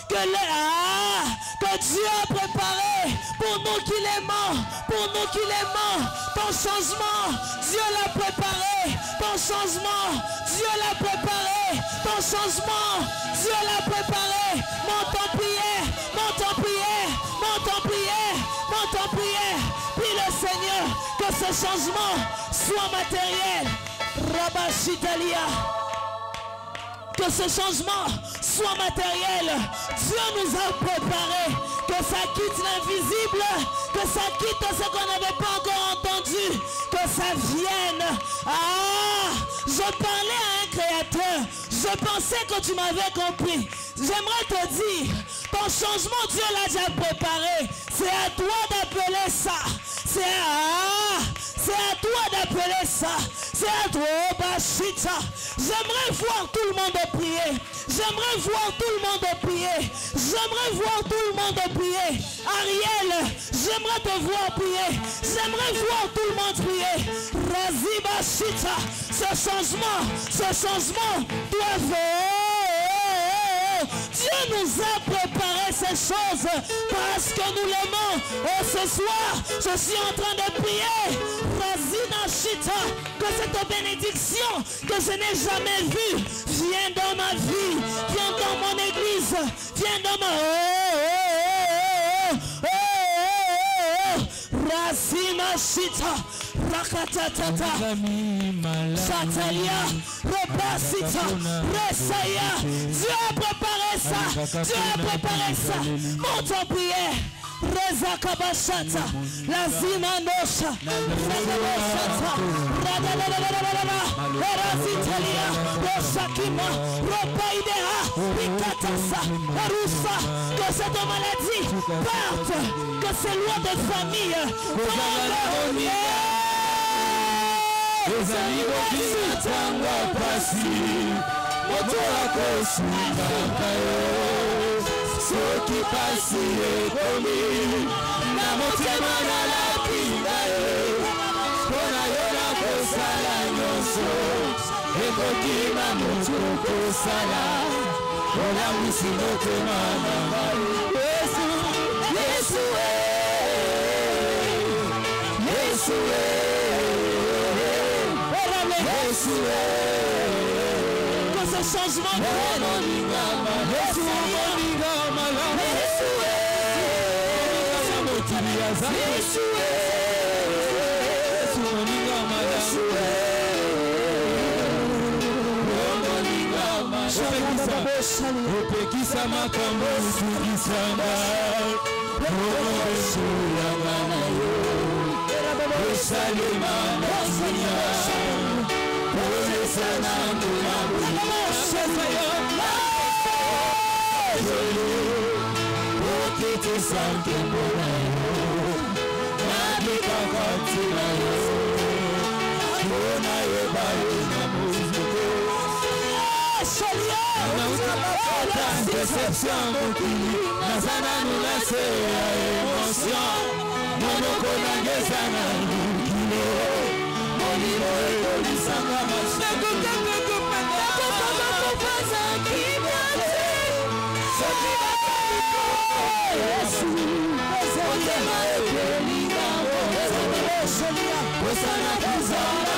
Speaker 2: que Dieu a préparées pour nous qui l'aimons, pour nous qui l'aimons. Ton changement, Dieu l'a préparé. Ton changement, Dieu l'a préparé. Ton changement, Dieu l'a préparé. Monte en prière, monte en prière, monte en prière, monte en prière. Prie le Seigneur que ce changement soit matériel. Rabashitalia. Que ce changement soit matériel. Dieu nous a préparé. Que ça quitte l'invisible. Que ça quitte ce qu'on n'avait pas encore entendu. Que ça vienne. Je parlais à un créateur. Je pensais que tu m'avais compris. J'aimerais te dire, ton changement, Dieu l'a déjà préparé. C'est à toi d'appeler ça. C'est à toi d'appeler ça. C'est à toi, Bachita. J'aimerais voir tout le monde prier. J'aimerais voir tout le monde prier. J'aimerais voir tout le monde prier. Ariel, j'aimerais te voir prier. J'aimerais voir tout le monde prier. Razi Bachita. Ce changement doit faire. Dieu nous a préparé ces choses parce que nous l'aimons. Et ce soir, je suis en train de prier. Razina Shita, que cette bénédiction que je n'ai jamais vue vienne dans ma vie, vienne dans mon église, vienne dans ma... Razina Shita. Rakatatata, Chatalia, Repasita, Resaya. Dieu a préparé ça. Dieu a préparé ça. Monte en prière. Reza kabashata. Lazima nosha. Rakabashata. Radadadadadadada. Erazitelia. Roshakima. Ropaidea. Rikatasa. Erusa. Que cette maladie parte. Que ces lois de famille.
Speaker 3: Les amigos qui n'attendent pas si moto wako sunakayo soki pasi ekomi na motema na lapinga yo mpona yo na kosala nyonso ekokima moto kosala olambwisi motema na ngai Yesu Yesu Yesu
Speaker 2: que ce changement de
Speaker 3: opekisa makambo sukisanga obesulanga na yo osalema na dunia olesana okitisa nkembo na yo nabikaka ntina yo mpona yeba yo na mozuko déception mokili naza nanu na se ya émotion monoko nangeza na lukilo molimo ekolisanga motema ekolinga osana kuzanga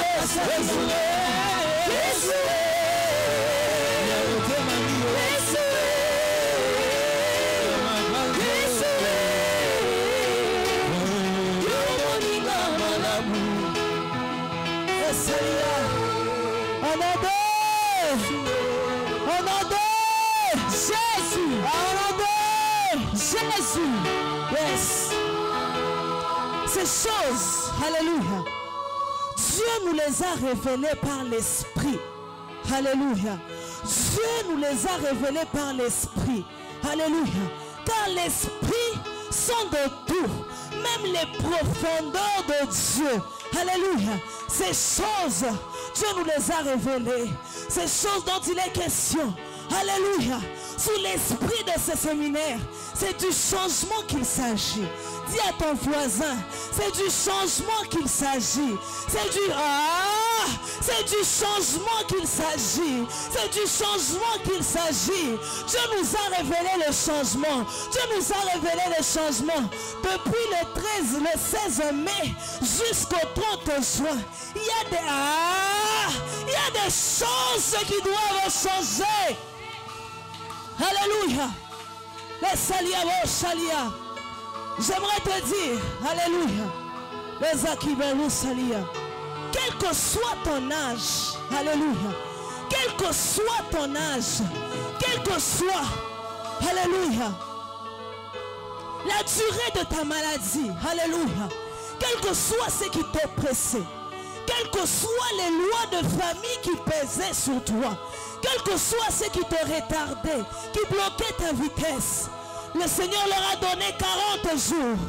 Speaker 2: Yes. Ces choses, alléluia, Dieu nous les a révélées par l'Esprit. Alléluia. Dieu nous les a révélées par l'Esprit. Alléluia. Car l'Esprit sont de tout, même les profondeurs de Dieu. Alléluia. Ces choses, Dieu nous les a révélées. Ces choses dont il est question. Alléluia. Sous l'esprit de ce séminaire, c'est du changement qu'il s'agit. Dis à ton voisin, c'est du changement qu'il s'agit. C'est du changement qu'il s'agit. C'est du changement qu'il s'agit. Dieu nous a révélé le changement. Dieu nous a révélé le changement. Depuis le 16 mai jusqu'au 30 juin, il y a des choses qui doivent changer. Alléluia. Les salia, oh salia. J'aimerais te dire, alléluia. Les akibelou salia. Quel que soit ton âge, alléluia. Quel que soit ton âge, quel que soit, alléluia, la durée de ta maladie, alléluia. Quel que soit ce qui t'oppressait, quelles que soient les lois de famille qui pesaient sur toi, quel que soit ce qui te retardait, qui bloquait ta vitesse, le Seigneur leur a donné 40 jours.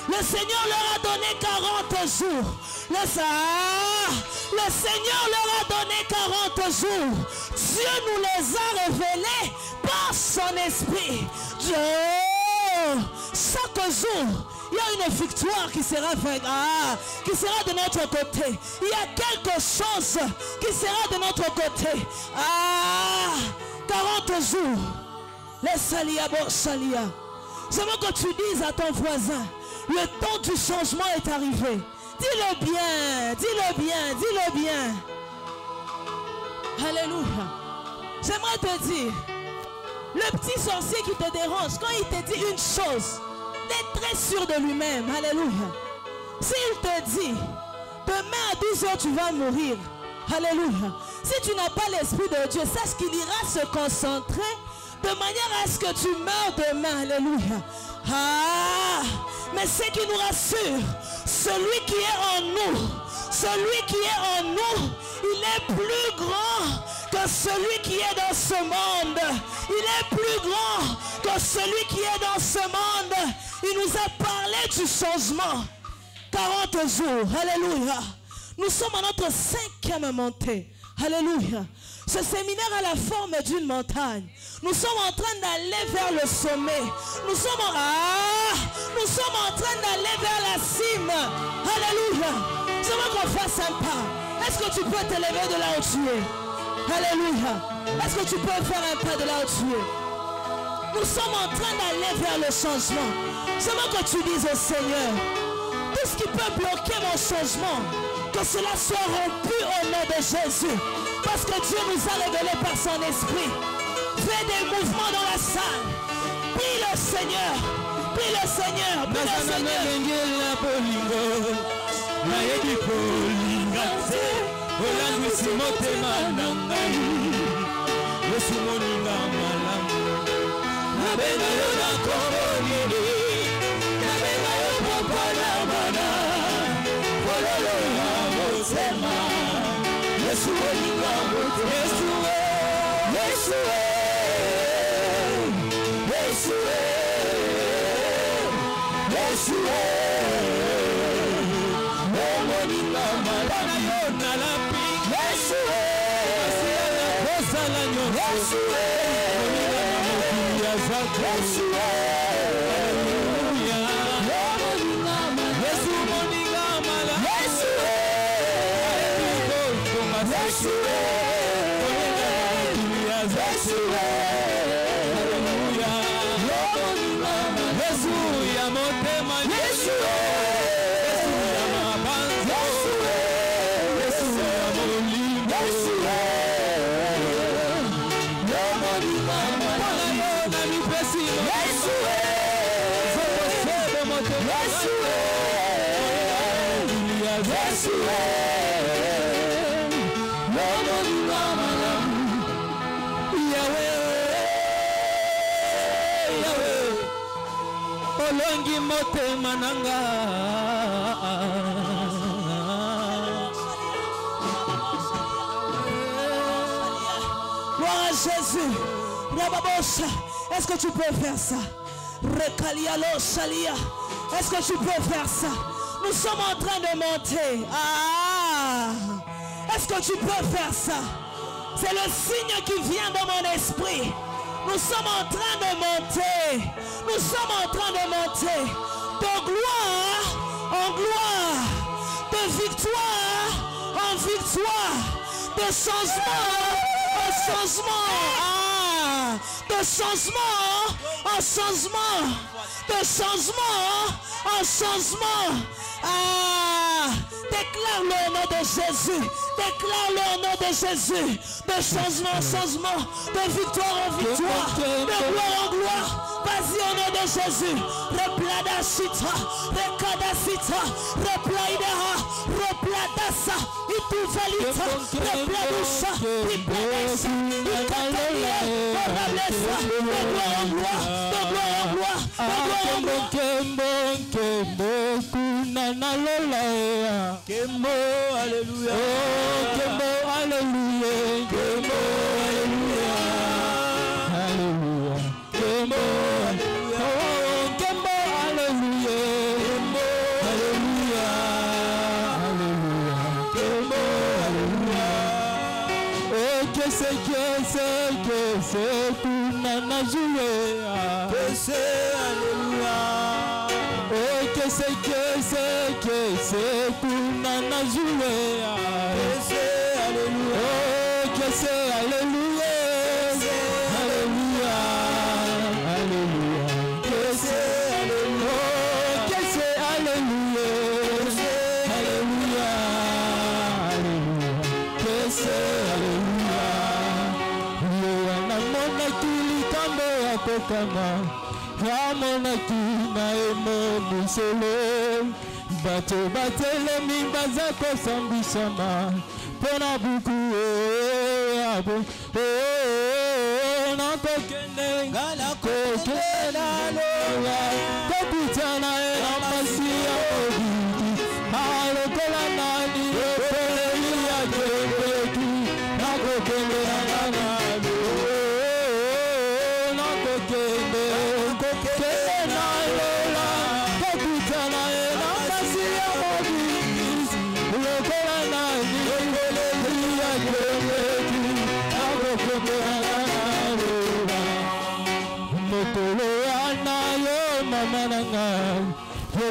Speaker 2: Le Seignor leur a donné 40 jours. Le Seigneur leur a donné 40 jours. Dieu nous les a révélés par son esprit. Dieu, chaque jour, il y a une victoire qui sera de notre côté. Il y a quelque chose qui sera de notre côté. 40 jours. Les salia, bon salia. J'aimerais que tu dises à ton voisin, le temps du changement est arrivé. Dis-le bien, dis-le bien, dis-le bien. Alléluia. J'aimerais te dire, le petit sorcier qui te dérange, quand il te dit une chose, d'être très sûr de lui-même. Alléluia. S'il te dit, demain à 12 heures tu vas mourir. Alléluia. Si tu n'as pas l'esprit de Dieu, sache qu'il ira se concentrer de manière à ce que tu meurs demain. Alléluia. Ah, mais ce qui nous rassure, celui qui est en nous, il est plus grand que celui qui est dans ce monde. Il est plus grand que celui qui est dans ce monde. Il nous a parlé du changement. 40 jours, alléluia. Nous sommes à notre 5e montée. Alléluia. Ce séminaire a la forme d'une montagne. Nous sommes en train d'aller vers le sommet. Nous sommes en train d'aller vers la cime. Alléluia. Je veux qu'on fasse un pas. Est-ce que tu peux te lever de là où tu es? Alléluia. Est-ce que tu peux faire un pas de là où tu es? Nous sommes en train d'aller vers le changement. Je veux que tu dises au Seigneur, tout ce qui peut bloquer mon changement, que cela soit rompu au nom de Jésus. Parce que Dieu nous a révélé par son esprit. Fais des mouvements dans la salle. Prie le Seigneur. Prie le Seigneur. Prie le Seigneur. Gloire à Jésus. Est-ce que tu peux faire ça? Est-ce que tu peux faire ça? Nous sommes en train de monter. Ah! Est-ce que tu peux faire ça? C'est le signe qui vient dans mon esprit. Nous sommes en train de monter. Nous sommes en train de monter. De gloire en gloire. De victoire en victoire. De changement en changement. Ah! De changement en changement. De changement en changement. Ah! Déclare-le au nom de Jésus. Déclare-le au nom de Jésus. De changement en changement. De victoire en victoire. De gloire en gloire. Vas-y au nom de Jésus. Replada sita. Rekada sita. Replaida. Repladasa. Ituvalita. Repladusha. Repladasa. Ikatalia. Replesa. De gloire en gloire. De gloire en gloire. De gloire en gloire.
Speaker 3: Kembo, alléluia.
Speaker 2: Oh, Kembo, alléluia.
Speaker 3: Kembo, alléluia.
Speaker 2: Alléluia. Kembo, alléluia. Oh, Kembo, alléluia.
Speaker 3: Kembo, alléluia.
Speaker 2: Alléluia. Kembo, alléluia. Oh, que c'est tout nana joué.
Speaker 3: Que c'est, alléluia.
Speaker 2: Oh, que c'est tout nana joué.
Speaker 3: Que c'est, alléluia.
Speaker 2: Oh, que c'est alléluia. Alléluia. Alléluia. Que c'est alléluia. Oh, que c'est alléluia. Alléluia. Alléluia. Que c'est alléluia. Yana mona kili kambe apokama. Ramona kina emo musolo. Bato batele mimbaza kosambisama. Pona buku abo. Na kokene. Gala kokene.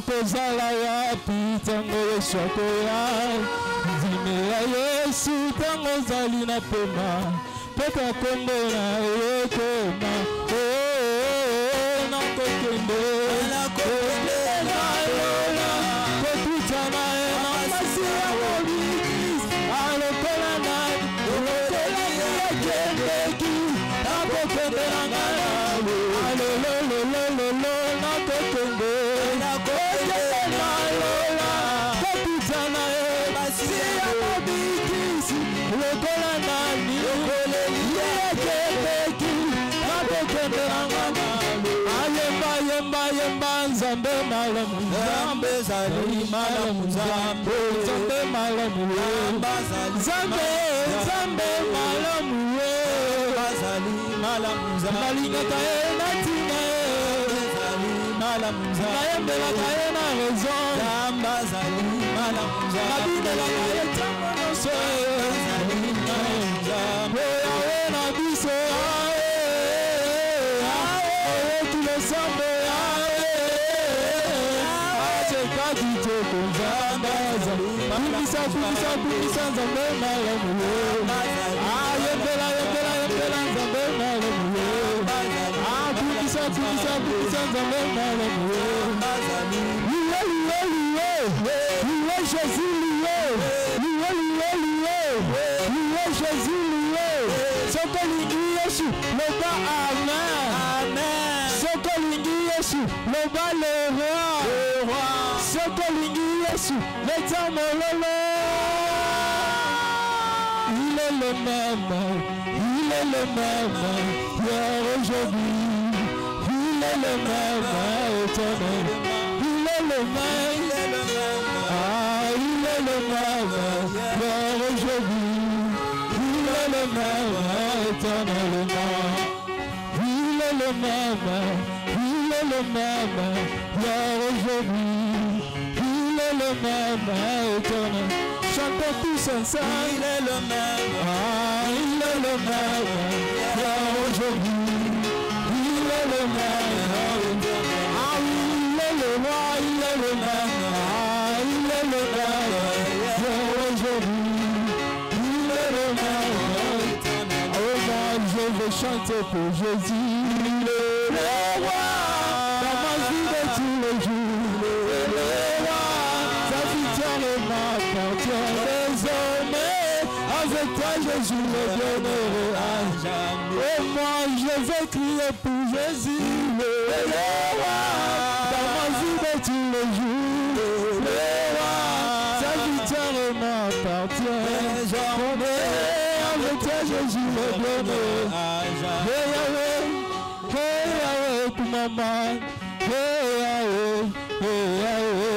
Speaker 3: Kozala wapi tango Yesu akoya Zimela Yesu tango zali na pema Peta kombo na yekoma na kokende na lola Kotuta na ena masi ya mobis Alokola na yekendeki Na kokende na ngana Alololololo na kokende Zambe malamu, Zambe zali malamu, Zambe malamu, Zambe malamu, zali malamu, Malinga kaena tina, zali malamu, Mayembe la kaena raison, Zamba zali malamu, Mabide la kaeta monoso, zali malamu, Zambe na biso, tu le sambe. Kumisa Zambe malamu Yembela Zambe malamu Kumisa Zambe malamu Loué Jésus, loué Jésus, Sokolingi Yesu, le bas amen. Sokolingi Yesu, le bas le roi. Sokolingi Yesu, le tamololo. Il est le même, hier aujourd'hui. Il est le même, éternel. Il est le même, il est le même, hier aujourd'hui. Il est le même, éternellement. Il est le même, hier aujourd'hui. Il est le même, éternel. Chantons tous ensemble. Il est le même, il est le même, hier aujourd'hui. Il est le même, il est le roi, il est le même, il est le même, hier aujourd'hui. Il est le même, oh moi je veux chanter pour Jésus. Il est le roi, dans ma vie de tous les jours. Il est le roi, sa victoire m'appartient désormais. Avec toi Jésus le bienheureux à jamais. Et moi je veux crier pour Jésus. Le roi, dans ma vie de tous les jours. Le roi, sa victoire m'appartient désormais. Avec toi Jésus le bienheureux à jamais. Hey Yahweh, pour maman. Hey Yahweh,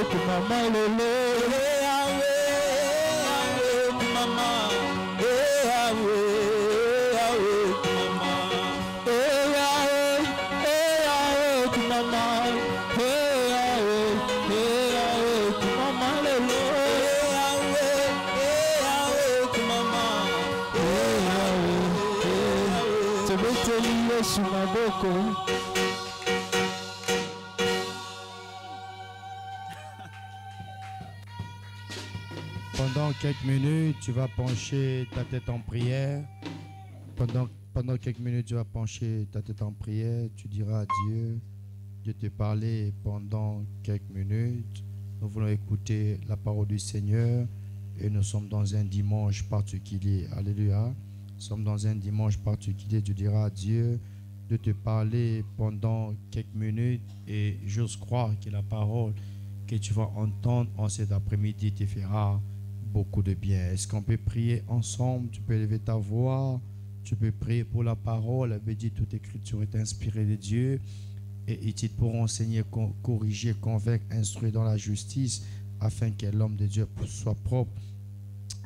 Speaker 3: pour maman lolo. Hey Yahweh, pour maman. Hey Yahweh, pour maman. Hey Yahweh, pour maman. Hey Yahweh, pour maman lolo. Hey Yahweh, pour maman. Hey Yahweh, te mettez sur ma boko.
Speaker 4: Pendant quelques minutes, tu vas pencher ta tête en prière. Pendant quelques minutes, tu vas pencher ta tête en prière. Tu diras à Dieu de te parler pendant quelques minutes. Nous voulons écouter la parole du Seigneur et nous sommes dans un dimanche particulier. Alléluia. Nous sommes dans un dimanche particulier. Tu diras à Dieu de te parler pendant quelques minutes et j'ose croire que la parole que tu vas entendre en cet après-midi te fera beaucoup de bien. Est-ce qu'on peut prier ensemble? Tu peux élever ta voix, tu peux prier pour la parole. La Bible dit toute écriture est inspirée de Dieu et utile pour enseigner, corriger, convaincre, instruire dans la justice afin que l'homme de Dieu soit propre,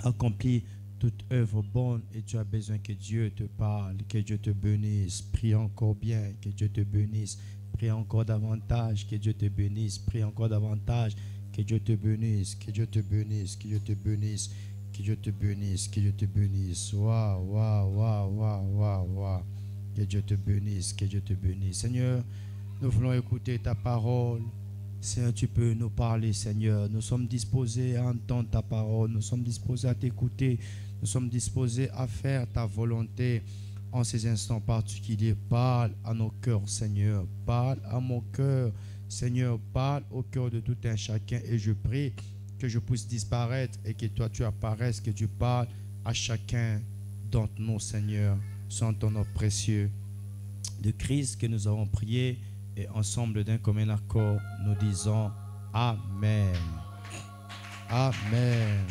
Speaker 4: accompli toute œuvre bonne et tu as besoin que Dieu te parle, que Dieu te bénisse. Prie encore bien, que Dieu te bénisse. Prie encore davantage, que Dieu te bénisse. Prie encore davantage, que Dieu te bénisse, que Dieu te bénisse, que Dieu te bénisse, que Dieu te bénisse, que Dieu te bénisse. Waouh, waouh, waouh, waouh, waouh, waouh. Que Dieu te bénisse, que Dieu te bénisse. Seigneur, nous voulons écouter ta parole. Seigneur, tu peux nous parler, Seigneur. Nous sommes disposés à entendre ta parole. Nous sommes disposés à t'écouter. Nous sommes disposés à faire ta volonté en ces instants particuliers. Parle à nos cœurs, Seigneur. Parle à mon cœur. Seigneur, parle au cœur de tout un chacun. Et je prie que je puisse disparaître et que toi, tu apparaisses, que tu parles à chacun d'entre nous, Seigneur. Sans ton nom précieux de Christ que nous avons prié. Et ensemble d'un commun accord, nous disons Amen. Amen.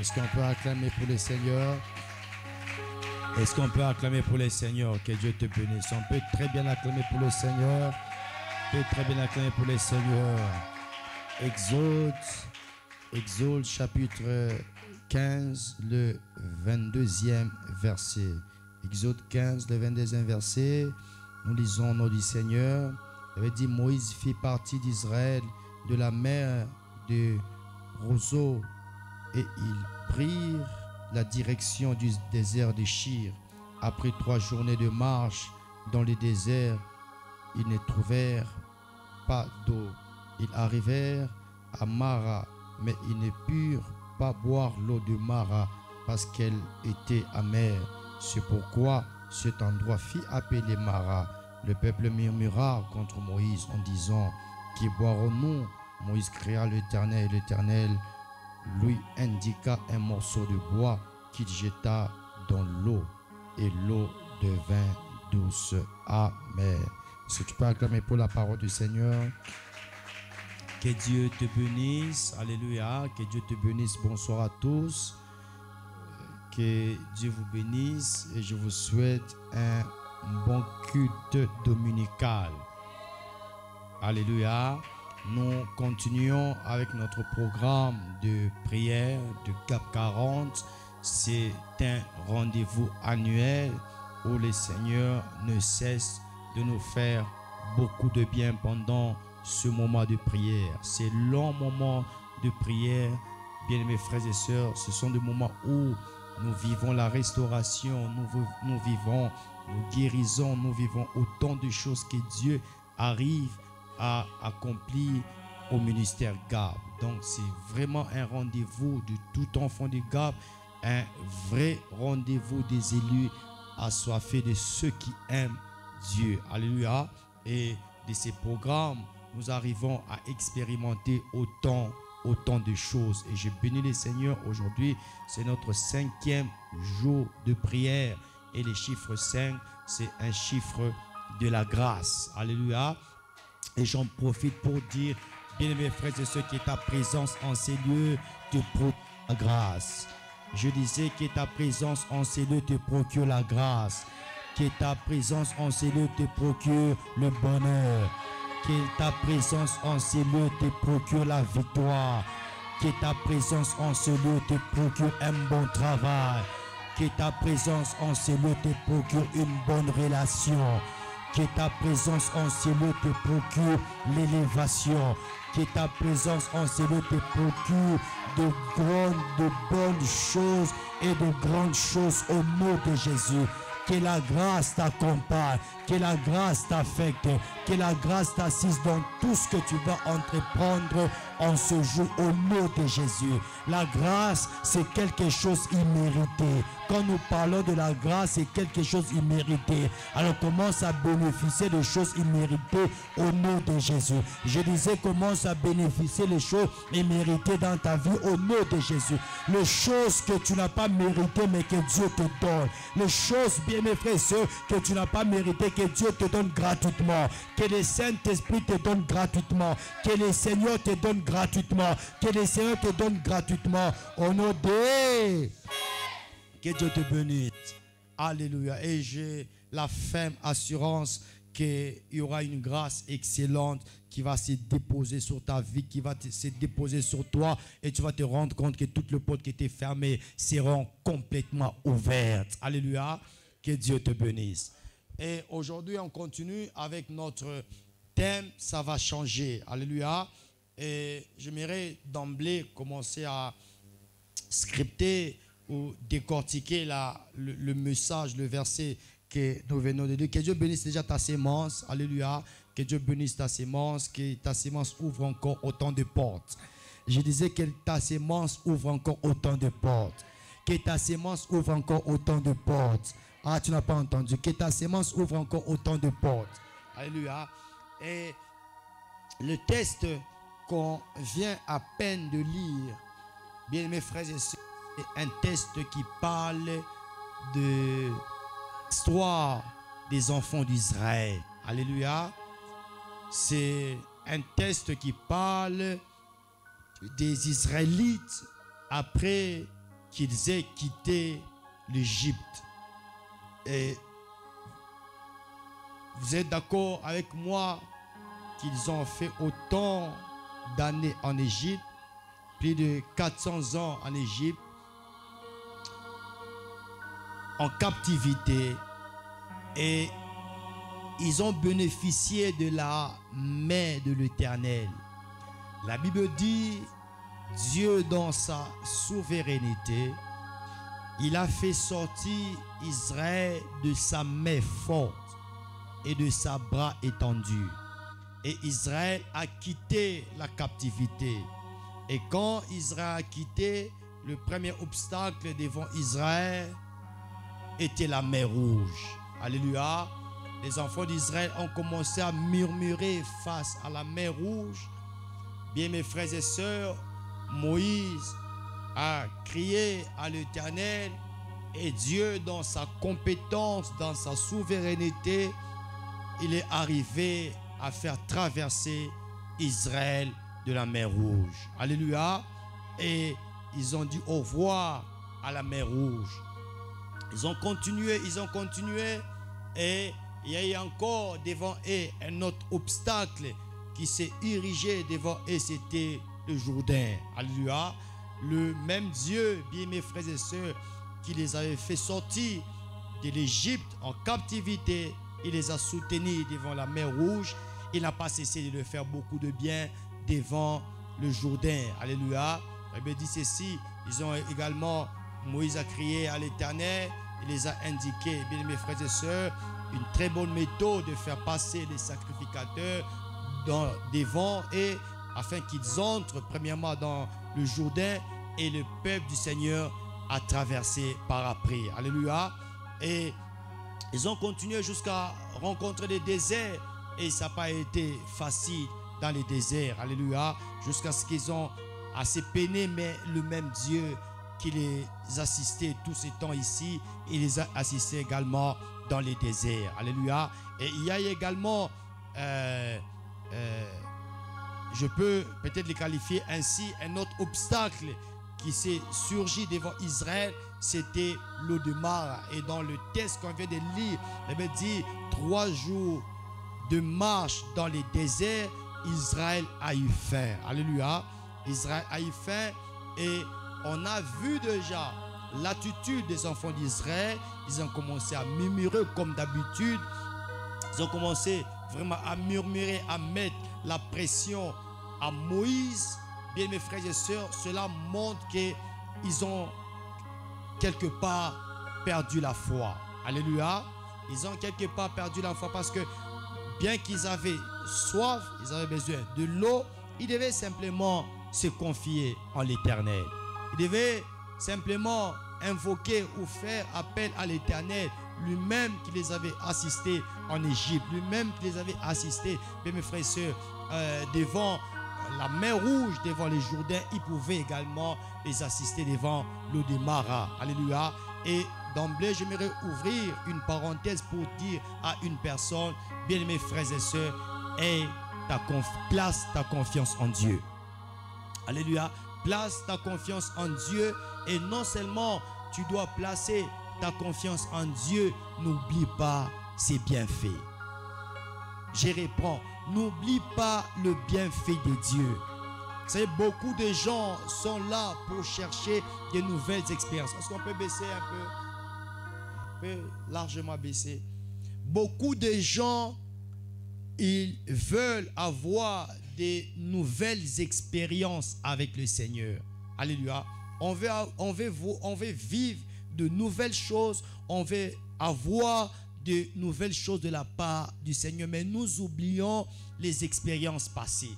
Speaker 4: Est-ce qu'on peut acclamer pour le Seigneur? Est-ce qu'on peut acclamer pour le Seigneur? Que Dieu te bénisse. On peut très bien acclamer pour le Seigneur. On peut très bien acclamer pour le Seigneur. Exode chapitre 15, le 22e verset. Exode 15, le 22e verset. Nous lisons au nom du Seigneur. Il avait dit, Moïse fit partie d'Israël de la mer de Roseau et ils prirent la direction du désert de Shir. Après 3 journées de marche dans le désert, ils ne trouvèrent pas d'eau. Ils arrivèrent à Mara, mais ils ne purent pas boire l'eau de Mara parce qu'elle était amère. C'est pourquoi cet endroit fit appeler Mara. Le peuple murmura contre Moïse en disant, qui boirons-nous? Moïse cria à l'Éternel et l'Éternel lui indiqua un morceau de bois qu'il jeta dans l'eau et l'eau devint douce. Amen. Est-ce que tu peux acclamer pour la parole du Seigneur? Que Dieu te bénisse. Alléluia. Que Dieu te bénisse. Bonsoir à tous. Que Dieu vous bénisse et je vous souhaite un bon culte dominical. Alléluia. Nous continuons avec notre programme de prière de CAP 40. C'est un rendez-vous annuel où le Seigneur ne cesse de nous faire beaucoup de bien pendant ce moment de prière. Ces longs moments de prière, bien-aimés frères et sœurs, ce sont des moments où nous vivons la restauration, nous vivons, nous guérisons, nous vivons autant de choses que Dieu arrive à accomplir au ministère GAP. Donc c'est vraiment un rendez-vous de tout enfant de GAP, un vrai rendez-vous des élus assoiffés de ceux qui aiment Dieu. Alléluia. Et de ces programmes, nous arrivons à expérimenter autant de choses. Et je bénis le Seigneur aujourd'hui. C'est notre 5e jour de prière. Et le chiffre 5, c'est un chiffre de la grâce. Alléluia. Et j'en profite pour dire, bien-aimés frères et sœurs, que ta présence en ces lieux te procure la grâce. Je disais que ta présence en ces lieux te procure la grâce. Que ta présence en ces lieux te procure le bonheur. Que ta présence en ces lieux te procure la victoire. Que ta présence en ces lieux te procure un bon travail. Que ta présence en ces lieux te procure une bonne relation. Que ta présence en ces lieux te procure l'élévation. Que ta présence en ces lieux te procure de bonnes choses et de grandes choses au nom de Jésus. Que la grâce t'accompagne, que la grâce t'affecte, que la grâce t'assiste dans tout ce que tu vas entreprendre en ce jour au nom de Jésus. La grâce, c'est quelque chose immérité. Quand nous parlons de la grâce, c'est quelque chose immérité. Alors commence à bénéficier de choses imméritées au nom de Jésus. Je disais, commence à bénéficier des choses imméritées dans ta vie au nom de Jésus. Les choses que tu n'as pas méritées mais que Dieu te donne. Les choses, bien mes frères et sœurs, que tu n'as pas méritées, que Dieu te donne gratuitement. Que le Saint-Esprit te donne gratuitement. Que le Seigneur te donne gratuitement. Que le Seigneur te donne gratuitement. Au nom de... Que Dieu te bénisse. Alléluia. Et j'ai la ferme assurance qu'il y aura une grâce excellente qui va se déposer sur ta vie, qui va se déposer sur toi, et tu vas te rendre compte que toutes les portes qui étaient fermées seront complètement ouvertes. Alléluia. Que Dieu te bénisse. Et aujourd'hui, on continue avec notre thème, ça va changer. Alléluia. Et j'aimerais d'emblée commencer à scripter ou décortiquer le message, le verset que nous venons de dire. Que Dieu bénisse déjà ta sémence. Alléluia. Que Dieu bénisse ta sémence. Que ta sémence ouvre encore autant de portes. Je disais que ta sémence ouvre encore autant de portes. Que ta sémence ouvre encore autant de portes. Ah, tu n'as pas entendu. Que ta sémence ouvre encore autant de portes. Alléluia. Et le texte qu'on vient à peine de lire, bien mes frères et sœurs, c'est un texte qui parle de l'histoire des enfants d'Israël. Alléluia. C'est un texte qui parle des Israélites après qu'ils aient quitté l'Égypte. Et vous êtes d'accord avec moi qu'ils ont fait autant d'années en Égypte, plus de 400 ans en Égypte, en captivité, et ils ont bénéficié de la main de l'Éternel. La Bible dit, Dieu dans sa souveraineté, il a fait sortir Israël de sa main forte et de sa bras étendu. Et Israël a quitté la captivité. Et quand Israël a quitté, le premier obstacle devant Israël était la mer Rouge. Alléluia. Les enfants d'Israël ont commencé à murmurer face à la mer Rouge. Bien mes frères et sœurs, Moïse a crié à l'Éternel, et Dieu, dans sa compétence, dans sa souveraineté, il est arrivé à faire traverser Israël de la mer Rouge. Alléluia. Et ils ont dit au revoir à la mer Rouge. Ils ont continué, et il y a eu encore devant eux un autre obstacle qui s'est érigé devant eux, c'était le Jourdain. Alléluia. Le même Dieu, bien mes frères et sœurs, qui les avait fait sortir de l'Égypte en captivité, il les a soutenus devant la mer Rouge. Il n'a pas cessé de leur faire beaucoup de bien devant le Jourdain. Alléluia. La Bible dit ceci, ils ont également, Moïse a crié à l'Éternel, il les a indiqué, bien mes frères et sœurs, une très bonne méthode de faire passer les sacrificateurs devant, et afin qu'ils entrent premièrement dans le Jourdain, et le peuple du Seigneur a traversé par après. Alléluia. Et ils ont continué jusqu'à rencontrer des déserts, et ça n'a pas été facile dans les déserts. Alléluia. Jusqu'à ce qu'ils ont assez peiné, mais le même Dieu qui les assistait tous ces temps ici, il les a assistés également dans les déserts. Alléluia. Et il y a également je peux peut-être les qualifier ainsi, un autre obstacle qui s'est surgi devant Israël, c'était l'eau de Mara. Et dans le texte qu'on vient de lire, il veut dire 3 jours de marche dans les déserts, Israël a eu faim. Alléluia. Israël a eu faim, et on a vu déjà l'attitude des enfants d'Israël. Ils ont commencé à murmurer comme d'habitude. Ils ont commencé vraiment à murmurer, à mettre la pression à Moïse. Bien mes frères et sœurs, cela montre qu'ils ont quelque part perdu la foi. Alléluia. Ils ont quelque part perdu la foi, parce que bien qu'ils avaient soif, ils avaient besoin de l'eau, ils devaient simplement se confier en l'Éternel. Ils devaient simplement invoquer ou faire appel à l'Éternel, lui-même qui les avait assistés en Égypte, lui-même qui les avait assistés, bien mes frères et sœurs, devant la mer Rouge, devant les Jourdains. Il pouvait également les assister devant l'eau de Mara. Alléluia. Et d'emblée, j'aimerais ouvrir une parenthèse pour dire à une personne, bien mes frères et sœurs, place ta confiance en Dieu. Alléluia. Place ta confiance en Dieu, et non seulement tu dois placer ta confiance en Dieu, n'oublie pas ses bienfaits. Je reprends. N'oublie pas le bienfait de Dieu. Vous savez, beaucoup de gens sont là pour chercher de nouvelles expériences. Est-ce qu'on peut baisser un peu? Largement baisser. Beaucoup de gens, ils veulent avoir des nouvelles expériences avec le Seigneur. Alléluia. On veut vivre de nouvelles choses. On veut avoir de nouvelles choses de la part du Seigneur. Mais nous oublions les expériences passées.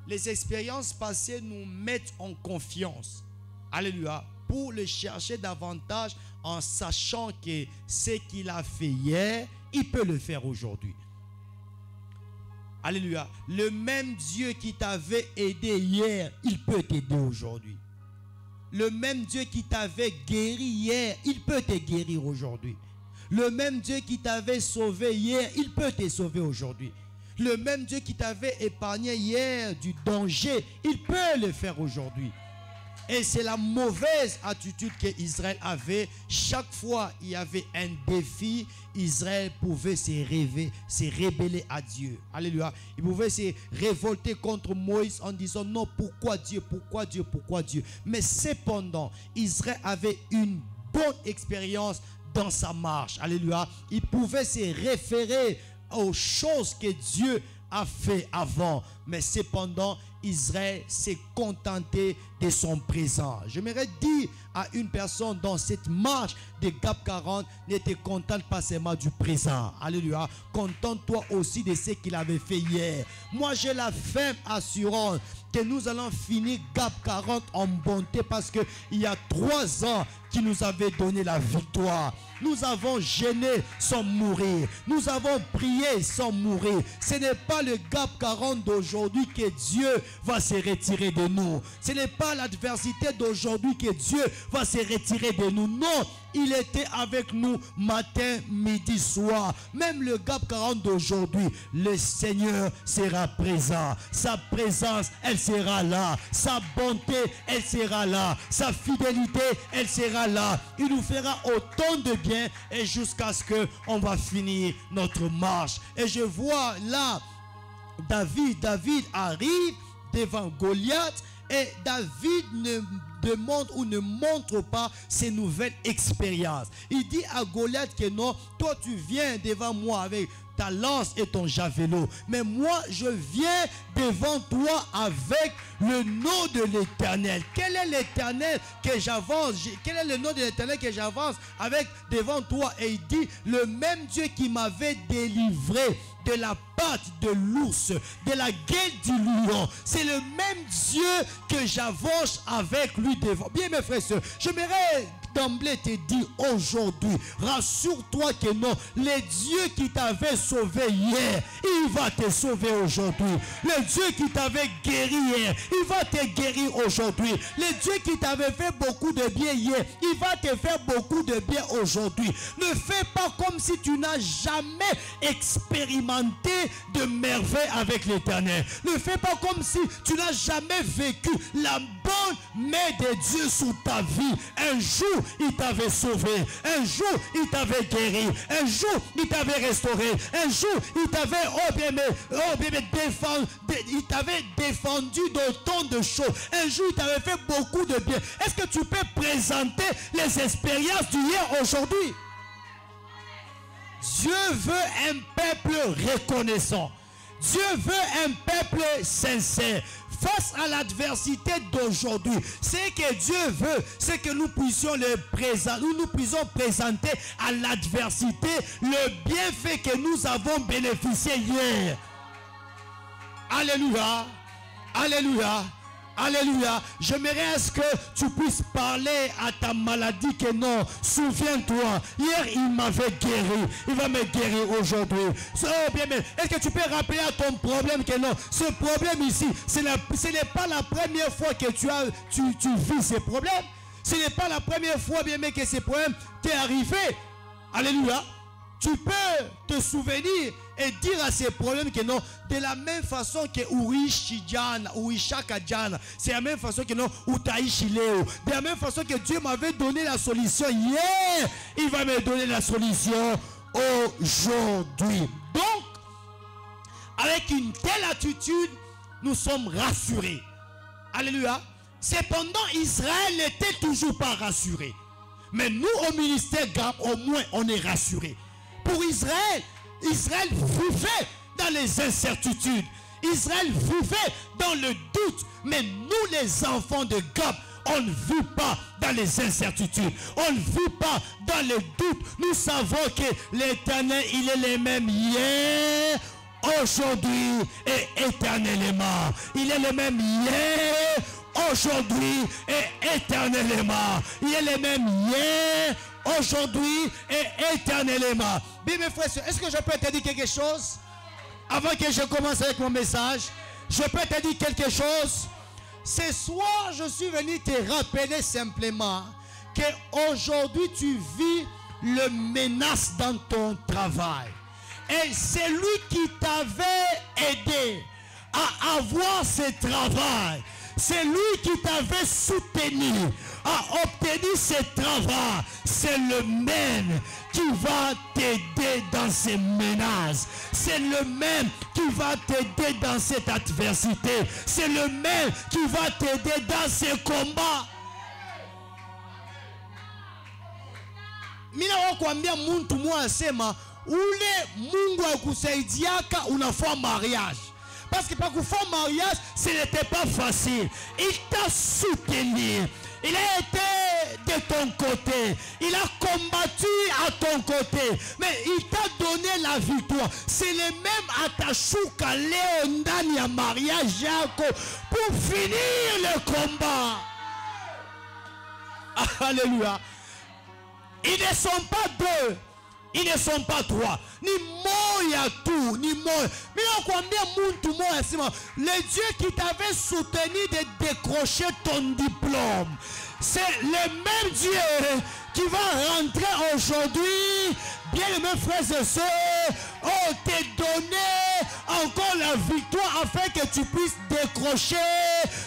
Speaker 4: Les expériences passées nous mettent en confiance. Alléluia. Pour le chercher davantage en sachant que ce qu'il a fait hier, il peut le faire aujourd'hui. Alléluia. Le même Dieu qui t'avait aidé hier, il peut t'aider aujourd'hui. Le même Dieu qui t'avait guéri hier, il peut te guérir aujourd'hui. Le même Dieu qui t'avait sauvé hier, il peut te sauver aujourd'hui. Le même Dieu qui t'avait épargné hier du danger, il peut le faire aujourd'hui. Et c'est la mauvaise attitude qu'Israël avait. Chaque fois il y avait un défi, Israël pouvait se rébeller à Dieu. Alléluia. Il pouvait se révolter contre Moïse en disant non, pourquoi Dieu, pourquoi Dieu, pourquoi Dieu. Mais cependant, Israël avait une bonne expérience dans sa marche. Alléluia. Il pouvait se référer aux choses que Dieu a fait avant. Mais cependant, Israël s'est contenté de son présent. J'aimerais dire à une personne dans cette marche de GAP 40, n'était contente pas seulement du présent. Alléluia. Contente-toi aussi de ce qu'il avait fait hier. Moi, j'ai la ferme assurance que nous allons finir GAP 40 en bonté parce qu'il y a 3 ans qui nous avait donné la victoire. Nous avons jeûné sans mourir. Nous avons prié sans mourir. Ce n'est pas le GAP 40 d'aujourd'hui que Dieu va se retirer de nous. Ce n'est pas l'adversité d'aujourd'hui que Dieu va se retirer de nous. Non, il était avec nous matin, midi, soir. Même le GAP 40 d'aujourd'hui, le Seigneur sera présent. Sa présence, elle sera là. Sa bonté, elle sera là. Sa fidélité, elle sera là. Il nous fera autant de bien et jusqu'à ce qu'on va finir notre marche. Et je vois là, David arrive devant Goliath et David ne demande ou ne montre pas ses nouvelles expériences. Il dit à Goliath que non, toi tu viens devant moi avec ta lance et ton javelot, mais moi je viens devant toi avec le nom de l'Éternel. Quel est l'Éternel que j'avance? Quel est le nom de l'Éternel que j'avance avec devant toi? Et il dit, le même Dieu qui m'avait délivré de la patte de l'ours, de la gueule du lion, c'est le même Dieu que j'avance avec lui devant. Bien mes frères et sœurs, j'aimerais d'emblée te dire aujourd'hui, rassure-toi que non, le Dieu qui t'avait sauvé hier, il va te sauver aujourd'hui. Le Dieu qui t'avait guéri hier, il va te guérir aujourd'hui. Le Dieu qui t'avait fait beaucoup de bien hier, il va te faire beaucoup de bien aujourd'hui. Ne fais pas comme si tu n'as jamais expérimenté de merveille avec l'Éternel. Ne fais pas comme si tu n'as jamais vécu la bonne main de Dieu sur ta vie. Un jour, il t'avait sauvé. Un jour, il t'avait guéri. Un jour, il t'avait restauré. Un jour, il t'avait défendu. Il t'avait défendu d'autant de choses. Un jour, il t'avait fait beaucoup de bien. Est-ce que tu peux présenter les expériences d'hier aujourd'hui? Dieu veut un peuple reconnaissant. Dieu veut un peuple sincère. Face à l'adversité d'aujourd'hui, ce que Dieu veut, c'est que nous puissions nous puissions présenter à l'adversité le bienfait que nous avons bénéficié hier. Alléluia. Alléluia. Alléluia. J'aimerais est-ce que tu puisses parler à ta maladie que non. Souviens-toi, hier il m'avait guéri. Il va me guérir aujourd'hui. Est-ce que tu peux rappeler à ton problème que non. Ce problème ici, ce n'est pas la première fois que tu vis ces problèmes. Ce n'est pas la première fois bien que ces problèmes t'est arrivé. Alléluia. Tu peux te souvenir et dire à ces problèmes que non, de la même façon que c'est la même façon que non, de la même façon que Dieu m'avait donné la solution hier, il va me donner la solution aujourd'hui. Donc,
Speaker 5: avec une telle attitude, nous sommes rassurés. Alléluia. Cependant, Israël n'était toujours pas rassuré. Mais nous, au ministère GAP, au moins, on est rassurés. Pour Israël, Israël vivait dans les incertitudes. Israël vivait dans le doute. Mais nous, les enfants de GAP, on ne vit pas dans les incertitudes. On ne vit pas dans le doute. Nous savons que l'Éternel, il est le même hier, aujourd'hui et éternellement. Il est le même hier, aujourd'hui et éternellement. Il est le même hier, aujourd'hui et éternellement. Bien mes frères, est-ce que je peux te dire quelque chose? Avant que je commence avec mon message, je peux te dire quelque chose. Ce soir, je suis venu te rappeler simplement qu'aujourd'hui, tu vis le menace dans ton travail. Et c'est lui qui t'avait aidé à avoir ce travail. C'est lui qui t'avait soutenu à obtenir ce travail. C'est le même qui va t'aider dans ces menaces. C'est le même qui va t'aider dans cette adversité. C'est le même qui va t'aider dans ces combats. Mina wakwambia muntu mwasema ule Mungu akusaidiaka unafua mariage. Parce que pour faire mariage, ce n'était pas facile. Il t'a soutenu. Il a été de ton côté. Il a combattu à ton côté. Mais il t'a donné la victoire. C'est le même Atashuka Léondani à mariage Jaco pour finir le combat. Alléluia. Ils ne sont pas deux. Ils ne sont pas trois. Ni moya tout, ni moya. Mais on combien muntu moya sima. Le Dieu qui t'avait soutenu de décrocher ton diplôme. C'est le même Dieu qui va rentrer aujourd'hui. Bien mes frères et sœurs, on t'a donné encore la victoire afin que tu puisses décrocher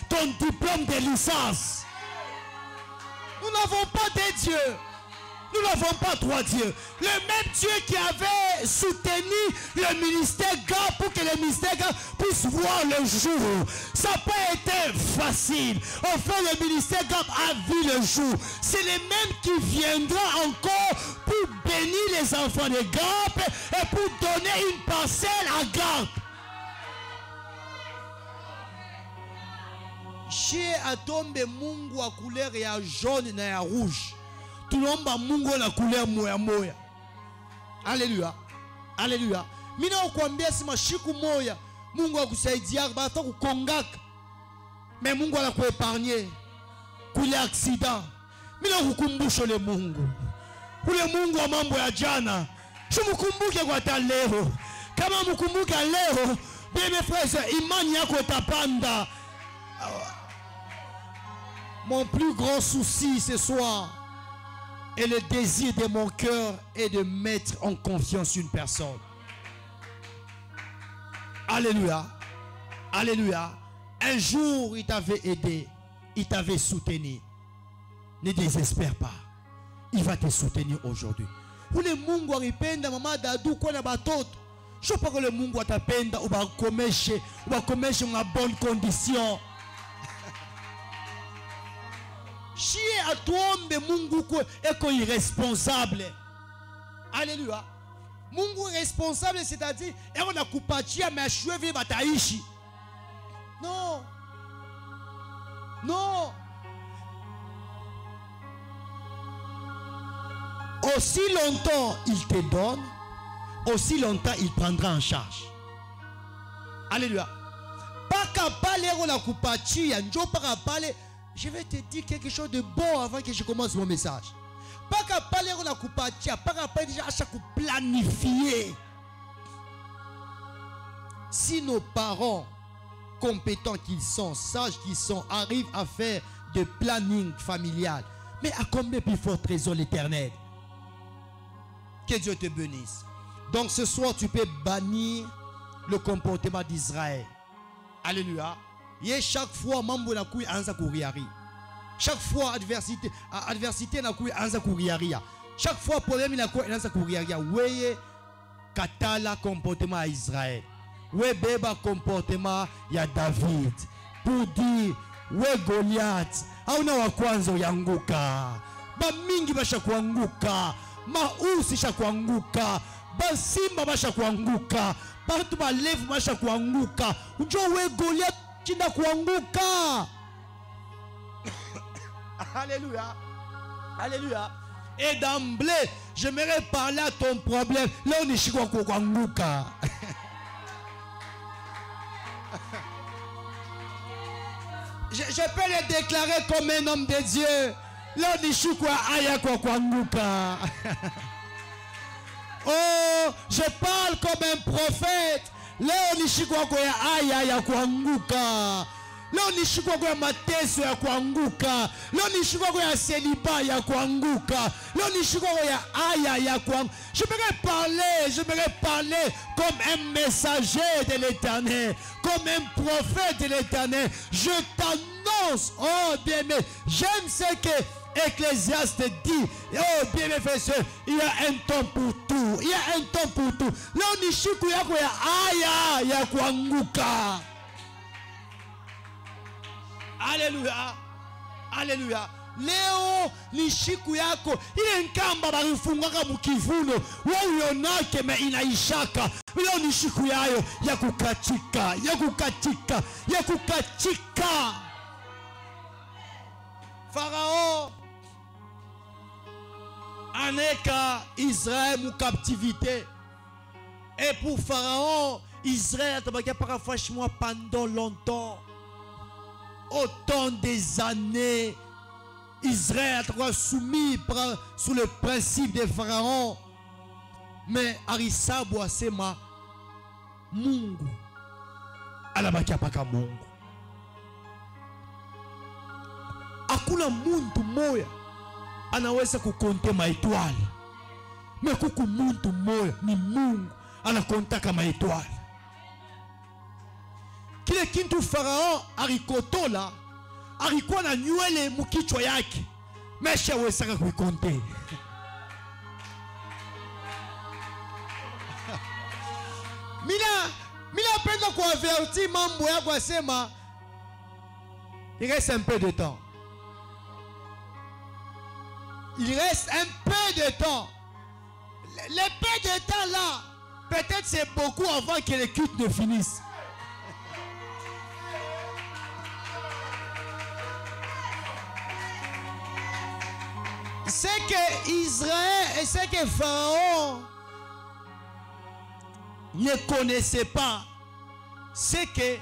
Speaker 5: ton diplôme de licence. Nous n'avons pas de Dieu. Nous n'avons pas trois dieux. Le même Dieu qui avait soutenu le ministère GAP pour que le ministère GAP puisse voir le jour. Ça n'a pas été facile. Enfin, le ministère GAP a vu le jour. C'est le même qui viendra encore pour bénir les enfants de GAP et pour donner une parcelle à GAP. Chez Atombe Mungu à couleur et à jaune et à rouge. Tout le monde a Mungu la couleur moya moya. Alléluia. Alléluia. Mina okwambia sima shiku moya. Mungu akusaidia bata kukongaka. Mais Mungu ala kuepargner. Kule accident. Mina kukumbusha le Mungu. Ule Mungu wa mambo ya jana. Shumukumbuke kwa leo. Kama mkumbuka leo, bébé frère, imani yako itapanda. Mon plus grand souci ce soir et le désir de mon cœur est de mettre en confiance une personne. Alléluia. Alléluia. Un jour, il t'avait aidé. Il t'avait soutenu. Ne désespère pas. Il va te soutenir aujourd'hui. Ou le Mungu aripenda mama dadu kwa na batoto. Je ne sais pas que le Mungu atapenda ou va commercer en bonne condition. Chie à tombe Mungu est irresponsable. Alléluia. Mungu responsable, c'est-à-dire et on a coupé mais choué bataishi. Non. Non. Aussi longtemps il te donne, aussi longtemps il prendra en charge. Alléluia. Pas qu'à parler on a coupé njo pas parler. Je vais te dire quelque chose de bon avant que je commence mon message. Pas qu'à parler on a coupé pas qu'à parler déjà à chaque planifier. Si nos parents compétents qu'ils sont, sages qu'ils sont, arrivent à faire de planning familial, mais à combien plus fort trésor l'Éternel? Que Dieu te bénisse. Donc ce soir tu peux bannir le comportement d'Israël. Alléluia. Et chaque fois mambo na kui anza kuriari. Chaque fois adversité na kui anza kuriari. Chaque fois problème na kui anza kuriari. Weye katala comportement à Israël. ouais beba comportement ya David pour dire ouais Goliath hauna wa kwanza uyanguka ba mingi basha kuanguka mausi sha kuanguka ba simba basha kuanguka batu ba levu basha kuanguka unjo we Goliath chinda kuanguka. Alléluia. Alléluia. Et d'emblée, j'aimerais parler à ton problème. Là, on est chez quoi kuanguka. Je peux le déclarer comme un homme de Dieu. Là, on est chez quoi aya kuanguka. Oh, je parle comme un prophète. Là, on est chez quoi aya kuanguka. Leo ni siku ya mateso ya kuanguka. Leo ni siku ya célibat ya kuanguka. Leo ni siku ya aya ya kuanguka. Je vais parler comme un messager de l'Éternel, comme un prophète de l'Éternel. Je t'annonce, oh bien-aimé, j'aime ce que Ecclésiaste dit. Oh bien-aimé frère, il y a un temps pour tout. Il y a un temps pour tout. Leo ni siku ya aya ya kuanguka. Alléluia. Alléluia. Leo ni siku yako. Ile nkamba barifungaka mukivuno wewe unake me inaishaka. Leo ni siku yayo ya kukatika, ya kukatika, ya kukatika. Pharaon aneka Israël mu captivité. Et pour Pharaon, Israël a parfois chez moi pendant longtemps. Autant des années, Israël a soumis sous le principe de Pharaon. Mais Arisabu asema Mungu anabakia paka Mungu. Hakuna muntu moya anaweza kukonte maitwali. Mais kuku muntu moya ni Mungu anakontaka maitwali. Kile kintu Pharaon arikotola alikuwa na nywele mukichwa yake mesha wesaka kuikonte. Mina penda kuaverti mambo yako asema il reste un peu de temps. Il reste un peu de temps. Le peu de temps là, peut-être c'est beaucoup avant que les cultes ne finissent. C'est que Israël et c'est que Pharaon ne connaissait pas, c'est que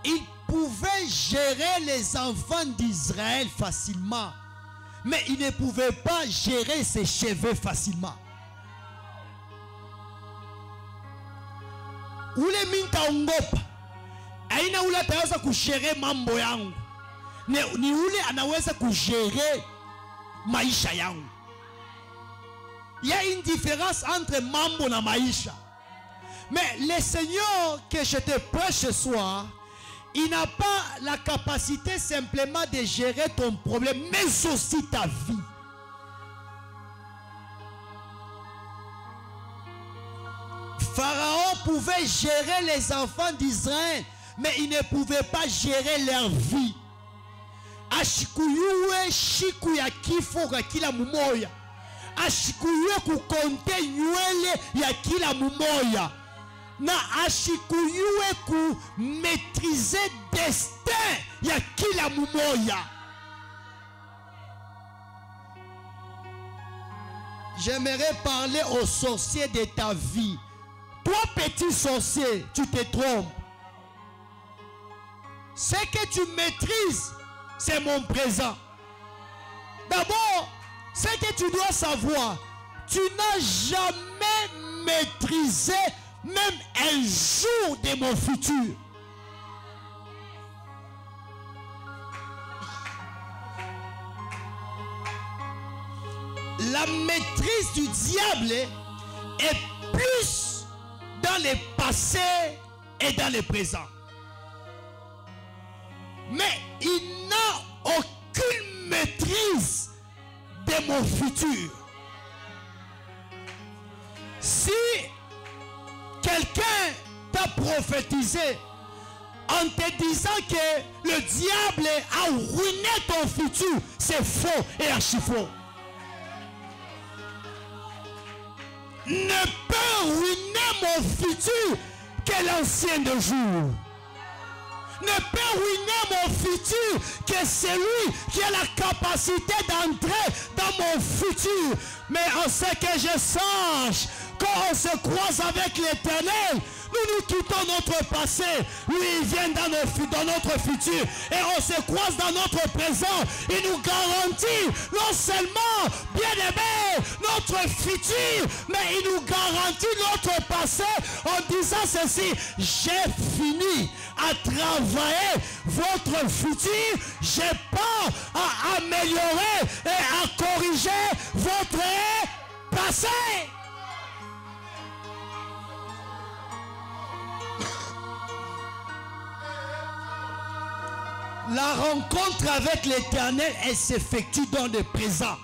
Speaker 5: il pouvait gérer les enfants d'Israël facilement, mais il ne pouvait pas gérer ses cheveux facilement. Ule minta ungopa aina ule ataweza kugere mambo yangu, ni ule anaweza kugere maisha yangu. Il y a une différence entre mambo na maisha. Mais le Seigneur que je te prêche ce soir, il n'a pas la capacité simplement de gérer ton problème, mais aussi ta vie. Pharaon pouvait gérer les enfants d'Israël, mais il ne pouvait pas gérer leur vie. Ashikuyue shiku ya kifo kwa kila mumoya. Ashikuyue kukonte nywele ya kila mumoya. Na ashikuyue ku maîtriser destin ya kila mumoya. J'aimerais parler aux sorciers de ta vie. Toi petit sorcier, tu te trompes. Ce que tu maîtrises, c'est mon présent. D'abord, ce que tu dois savoir, tu n'as jamais maîtrisé même un jour de mon futur. La maîtrise du diable est plus dans le passé et dans le présent. Mais il n'a aucune maîtrise de mon futur. Si quelqu'un t'a prophétiser en te disant que le diable a ruiné ton futur. C'est faux et archi faux. Ne peut ruiner mon futur que l'ancien de jour. Ne peut ruiner mon futur que celui qui a la capacité d'entrer dans mon futur. Mais on sait que je sache, quand on se croise avec l'Éternel, nous quittons notre passé. Lui, il vient dans notre futur. Et on se croise dans notre présent. Il nous garantit non seulement, bien aimé, notre futur, mais il nous garantit notre passé en disant ceci: j'ai fini à travailler votre futur. J'ai pas à améliorer et à corriger votre passé. La rencontre avec l'Éternel, elle s'effectue dans le présent.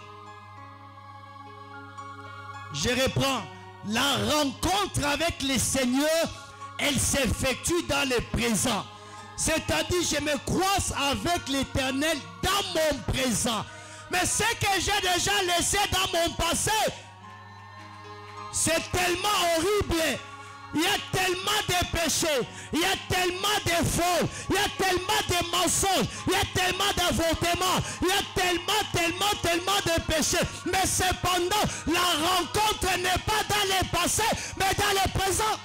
Speaker 5: Je reprends. La rencontre avec le Seigneur, elle s'effectue dans le présent. C'est-à-dire, je me croise avec l'Éternel dans mon présent. Mais ce que j'ai déjà laissé dans mon passé, c'est tellement horrible. Il y a tellement de péchés, il y a tellement de fautes, il y a tellement de mensonges, il y a tellement d'avortements, il y a tellement de péchés. Mais cependant, la rencontre n'est pas dans le passé, mais dans le présent.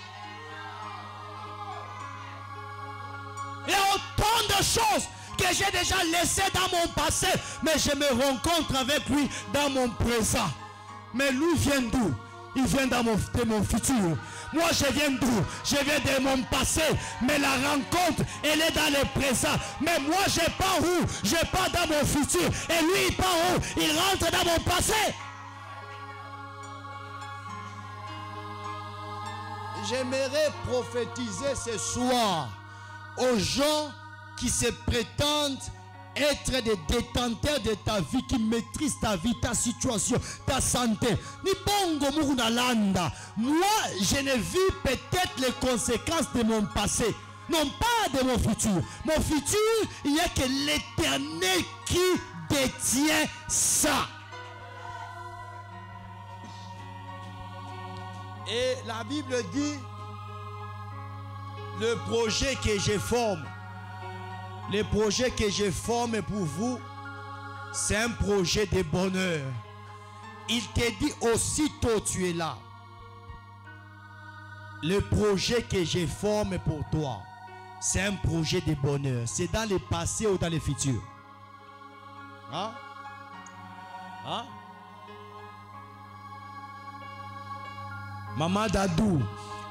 Speaker 5: Il y a autant de choses que j'ai déjà laissées dans mon passé, mais je me rencontre avec lui dans mon présent. Mais lui vient d'où? Il vient de mon futur. Moi, je viens d'où? Je viens de mon passé. Mais la rencontre, elle est dans le présent. Mais moi, je pars où? Je pars dans mon futur. Et lui, il part où? Il rentre dans mon passé. J'aimerais prophétiser ce soir aux gens qui se prétendent être des détenteurs de ta vie, qui maîtrisent ta vie, ta situation, ta santé. Moi, je ne vis peut-être les conséquences de mon passé, non pas de mon futur. Mon futur, il n'y a que l'Éternel qui détient ça. Et la Bible dit, le projet que je forme, le projet que je forme pour vous, c'est un projet de bonheur. Il te dit aussitôt tu es là. Le projet que je forme pour toi, c'est un projet de bonheur. C'est dans le passé ou dans le futur? Hein? Hein? Maman Dadou,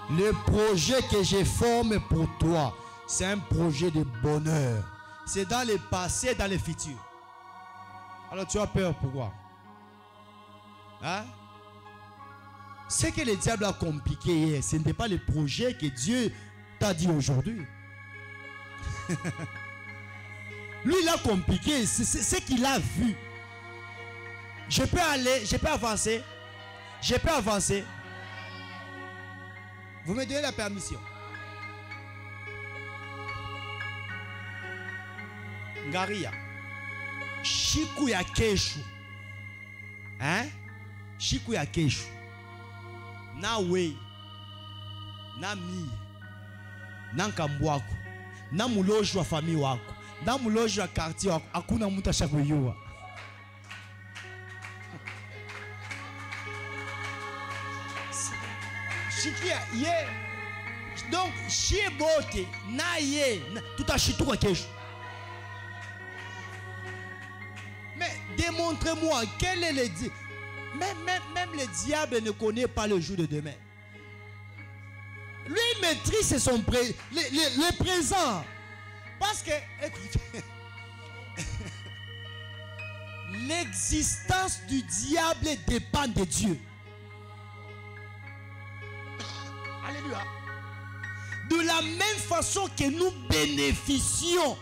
Speaker 5: le projet que je forme pour toi, c'est un projet de bonheur. C'est dans le passé, dans le futur. Alors tu as peur, pourquoi? Hein? Ce que le diable a compliqué hier, ce n'était pas le projet que Dieu t'a dit aujourd'hui. Lui, il a compliqué, c'est ce qu'il a vu. Je peux aller, je peux avancer. Je peux avancer. Vous me donnez la permission. Ngaria. Shiku ya keshu. Hein? Shiku ya keshu. Na we. Na mi. Na nkambu wako. Na muloji wa famille wako. Na muloji wa quartier wako. Hakuna mtu ashakuyua. Shikia ye. Donc shie bote na ye tout achituka kesho. Mais démontre-moi quel est le diable. Même le diable ne connaît pas le jour de demain. Lui, il maîtrise le présent. Parce que, écoutez, l'existence du diable dépend de Dieu. Alléluia. De la même façon que nous bénéficions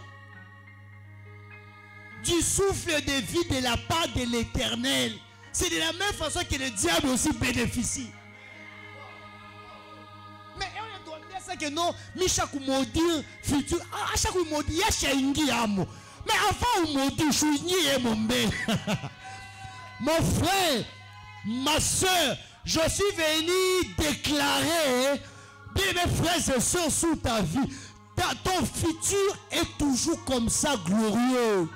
Speaker 5: du souffle de vie de la part de l'Éternel, c'est de la même façon que le diable aussi bénéficie. Mais on doit dire ça que non, Micha maudire futur. À chaque fois, maudire, il y a Chéingi Amo. Mais avant, on maudit, je suis mon bel. Mon frère, ma soeur, je suis venu déclarer, bien mes frères et soeurs, sous ta vie, ton futur est toujours comme ça glorieux.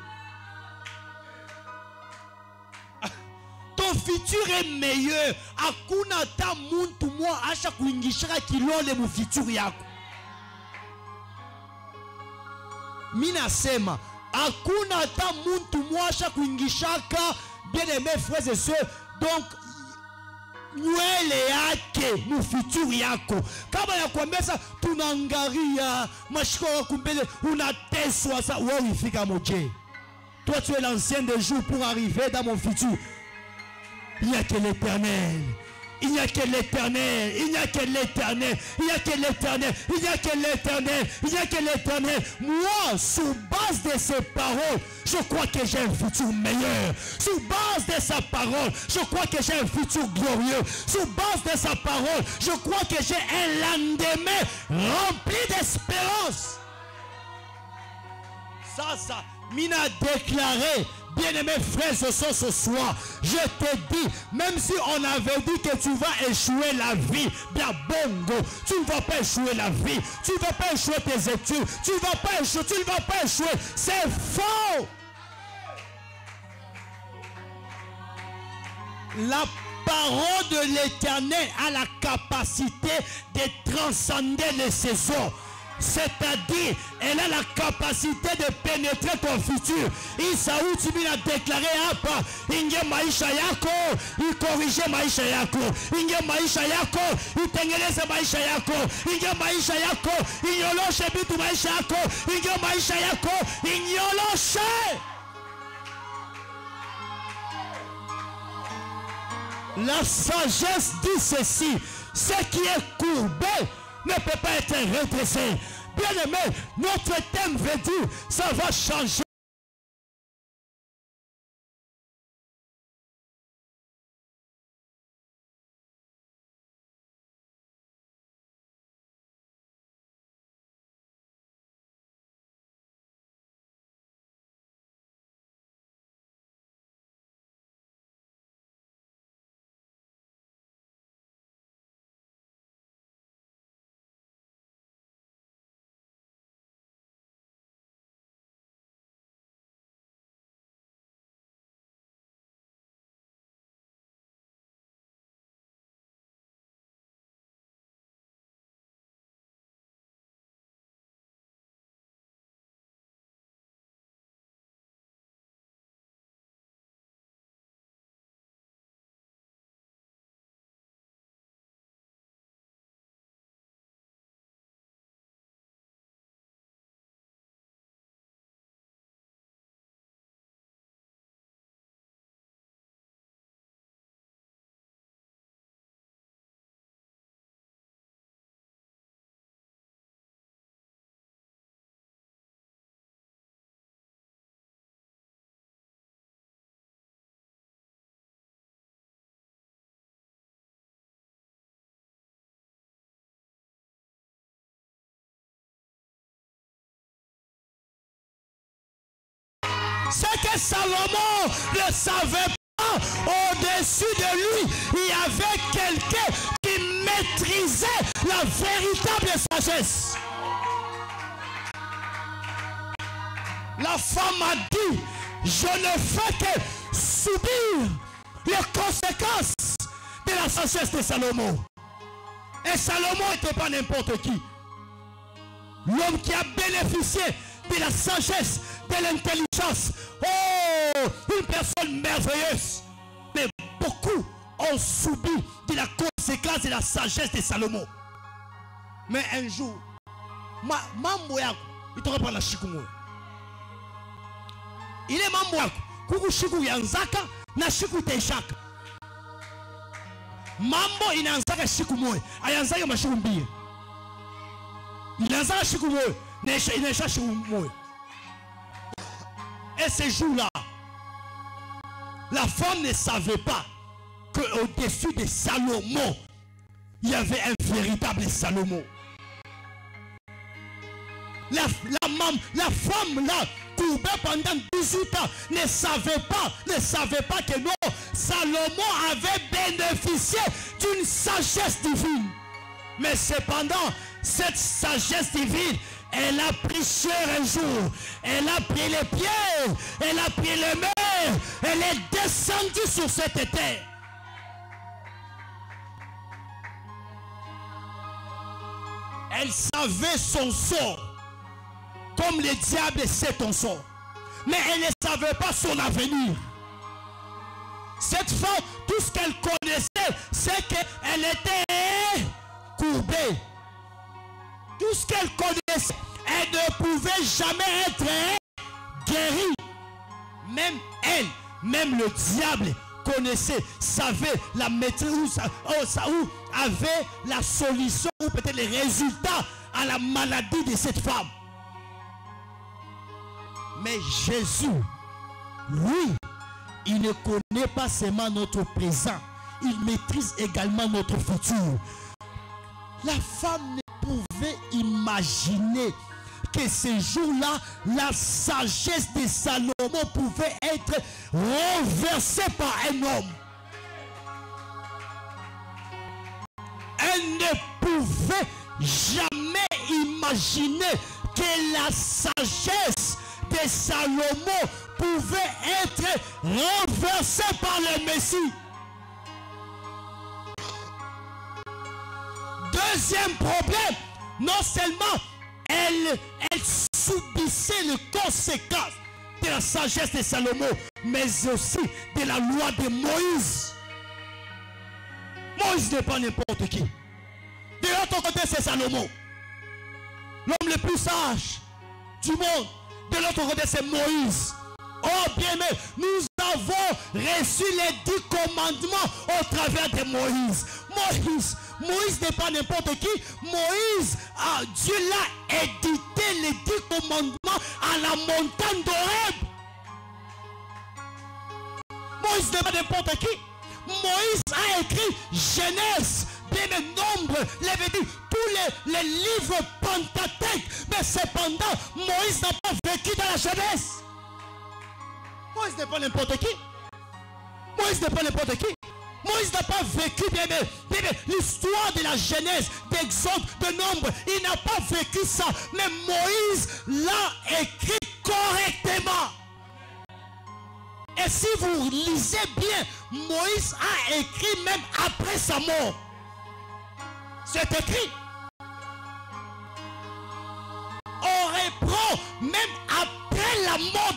Speaker 5: Ton futur est meilleur. Akuna ta muntu moi acha kuingishaka kilole mu futur yako. Mina sema akuna ta muntu moi acha kuingishaka bien aimés frères et sœurs. Donc nywele yake mu futur yako. Kama yakwambia sa tunangaria mashiko kumbele unateswa sa wewe ifika moje. Toi tu es l'ancien des jours pour arriver dans mon futur. Il n'y a que l'Éternel. Il n'y a que l'Éternel. Il n'y a que l'Éternel. Il n'y a que l'Éternel. Il n'y a que l'Éternel. Il n'y a que l'Éternel. Moi, sur base de ces paroles, je crois que j'ai un futur meilleur. Sur base de sa parole, je crois que j'ai un futur glorieux. Sur base de sa parole, je crois que j'ai un lendemain rempli d'espérance. Ça, Mina a déclaré. Bien-aimés frères et sœurs, ce soir, je te dis, même si on avait dit que tu vas échouer la vie, bien bongo, tu ne vas pas échouer la vie, tu ne vas pas échouer tes études, tu ne vas pas échouer, tu ne vas pas échouer. C'est faux. La parole de l'Éternel a la capacité de transcender les saisons. C'est-à-dire, elle a la capacité de pénétrer ton futur. Isaou Tibi a déclaré hapa, inge maisha yako, il corrige maisha yako, inge maisha yako, il tengeneze maisha yako, inge maisha yako, il yoloshe bitu maisha yako, inge maisha yako, il yoloshe. La sagesse dit ceci, ce qui est courbé ne peut pas être redressé. Bien aimé, notre thème veut dire, ça va changer. C'est que Salomon ne savait pas, au-dessus de lui, il y avait quelqu'un qui maîtrisait la véritable sagesse. La femme a dit, je ne fais que subir les conséquences de la sagesse de Salomon. Et Salomon n'était pas n'importe qui. L'homme qui a bénéficié de la sagesse, de l'intelligence. Oh, une personne merveilleuse. Mais beaucoup ont subi de la conséquence de la sagesse de Salomon. Mais un jour, mambo yako, il te reprend la chikungo. Il est mambo yako, kuku chiku yanzaka, na chiku teishaka. Mambo inanzaka chiku moe, ayanzaka mashiku mbie. Inanzaka chiku moe, inaisha chiku moe. Et ce jour-là, la femme ne savait pas qu'au-dessus de Salomon, il y avait un véritable Salomon. la femme là, courbée pendant 18 ans, ne savait pas que non, Salomon avait bénéficié d'une sagesse divine. Mais cependant, cette sagesse divine, elle a pris chair un jour, elle a pris les pieds, elle a pris les mains, elle est descendue sur cette terre. Elle savait son sort, comme le diable sait ton sort. Mais elle ne savait pas son avenir. Cette femme, tout ce qu'elle connaissait, c'est qu'elle était courbée. Tout ce qu'elle connaissait, elle ne pouvait jamais être guérie. Même elle, même le diable connaissait, savait la maîtrise, où avait la solution ou peut-être les résultats à la maladie de cette femme. Mais Jésus, lui, il ne connaît pas seulement notre présent, il maîtrise également notre futur. La femme ne pouvait imaginer que ce jour-là, la sagesse de Salomon pouvait être renversée par un homme. Elle ne pouvait jamais imaginer que la sagesse de Salomon pouvait être renversée par le Messie. Deuxième problème, non seulement elle subissait les conséquences de la sagesse de Salomon, mais aussi de la loi de Moïse. Moïse n'est pas n'importe qui. De l'autre côté, c'est Salomon, l'homme le plus sage du monde. De l'autre côté, c'est Moïse. Oh bien aimé, nous avons reçu les 10 commandements au travers de Moïse. Moïse n'est pas n'importe qui. Moïse, Dieu l'a édité les 10 commandements à la montagne d'Horeb. Moïse n'est pas n'importe qui. Moïse a écrit Genèse, bien le nombre, Lévitique, tous les livres Pentateuque. Mais cependant, Moïse n'a pas vécu dans la Genèse. Moïse n'est pas n'importe qui. Moïse n'est pas n'importe qui. Moïse n'a pas vécu l'histoire de la Genèse, d'Exode, de Nombre. Il n'a pas vécu ça. Mais Moïse l'a écrit correctement. Et si vous lisez bien, Moïse a écrit même après sa mort. C'est écrit. On reprend même après la mort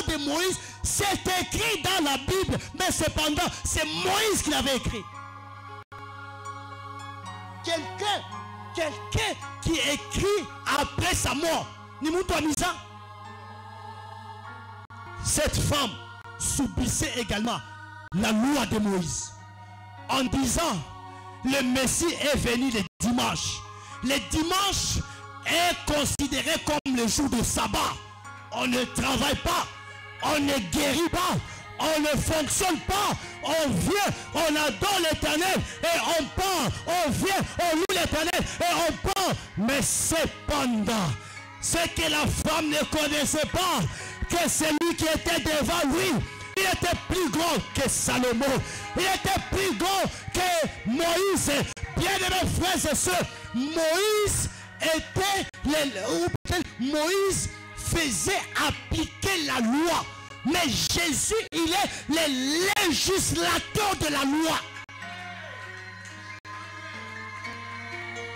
Speaker 5: de Moïse, c'est écrit dans la Bible, mais cependant, c'est Moïse qui l'avait écrit. Quelqu'un qui écrit après sa mort. Cette femme subissait également la loi de Moïse. En disant, le Messie est venu le dimanche. Le dimanche est considéré comme le jour de sabbat. On ne travaille pas, on ne guérit pas, on ne fonctionne pas. On vient, on adore l'Éternel et on part. On vient, on loue l'Éternel et on part. Mais cependant, ce que la femme ne connaissait pas, que celui qui était devant lui, il était plus grand que Salomon. Il était plus grand que Moïse. Bien-aimés frères et sœurs, Moïse faisait appliquer la loi. Mais Jésus, il est le législateur de la loi.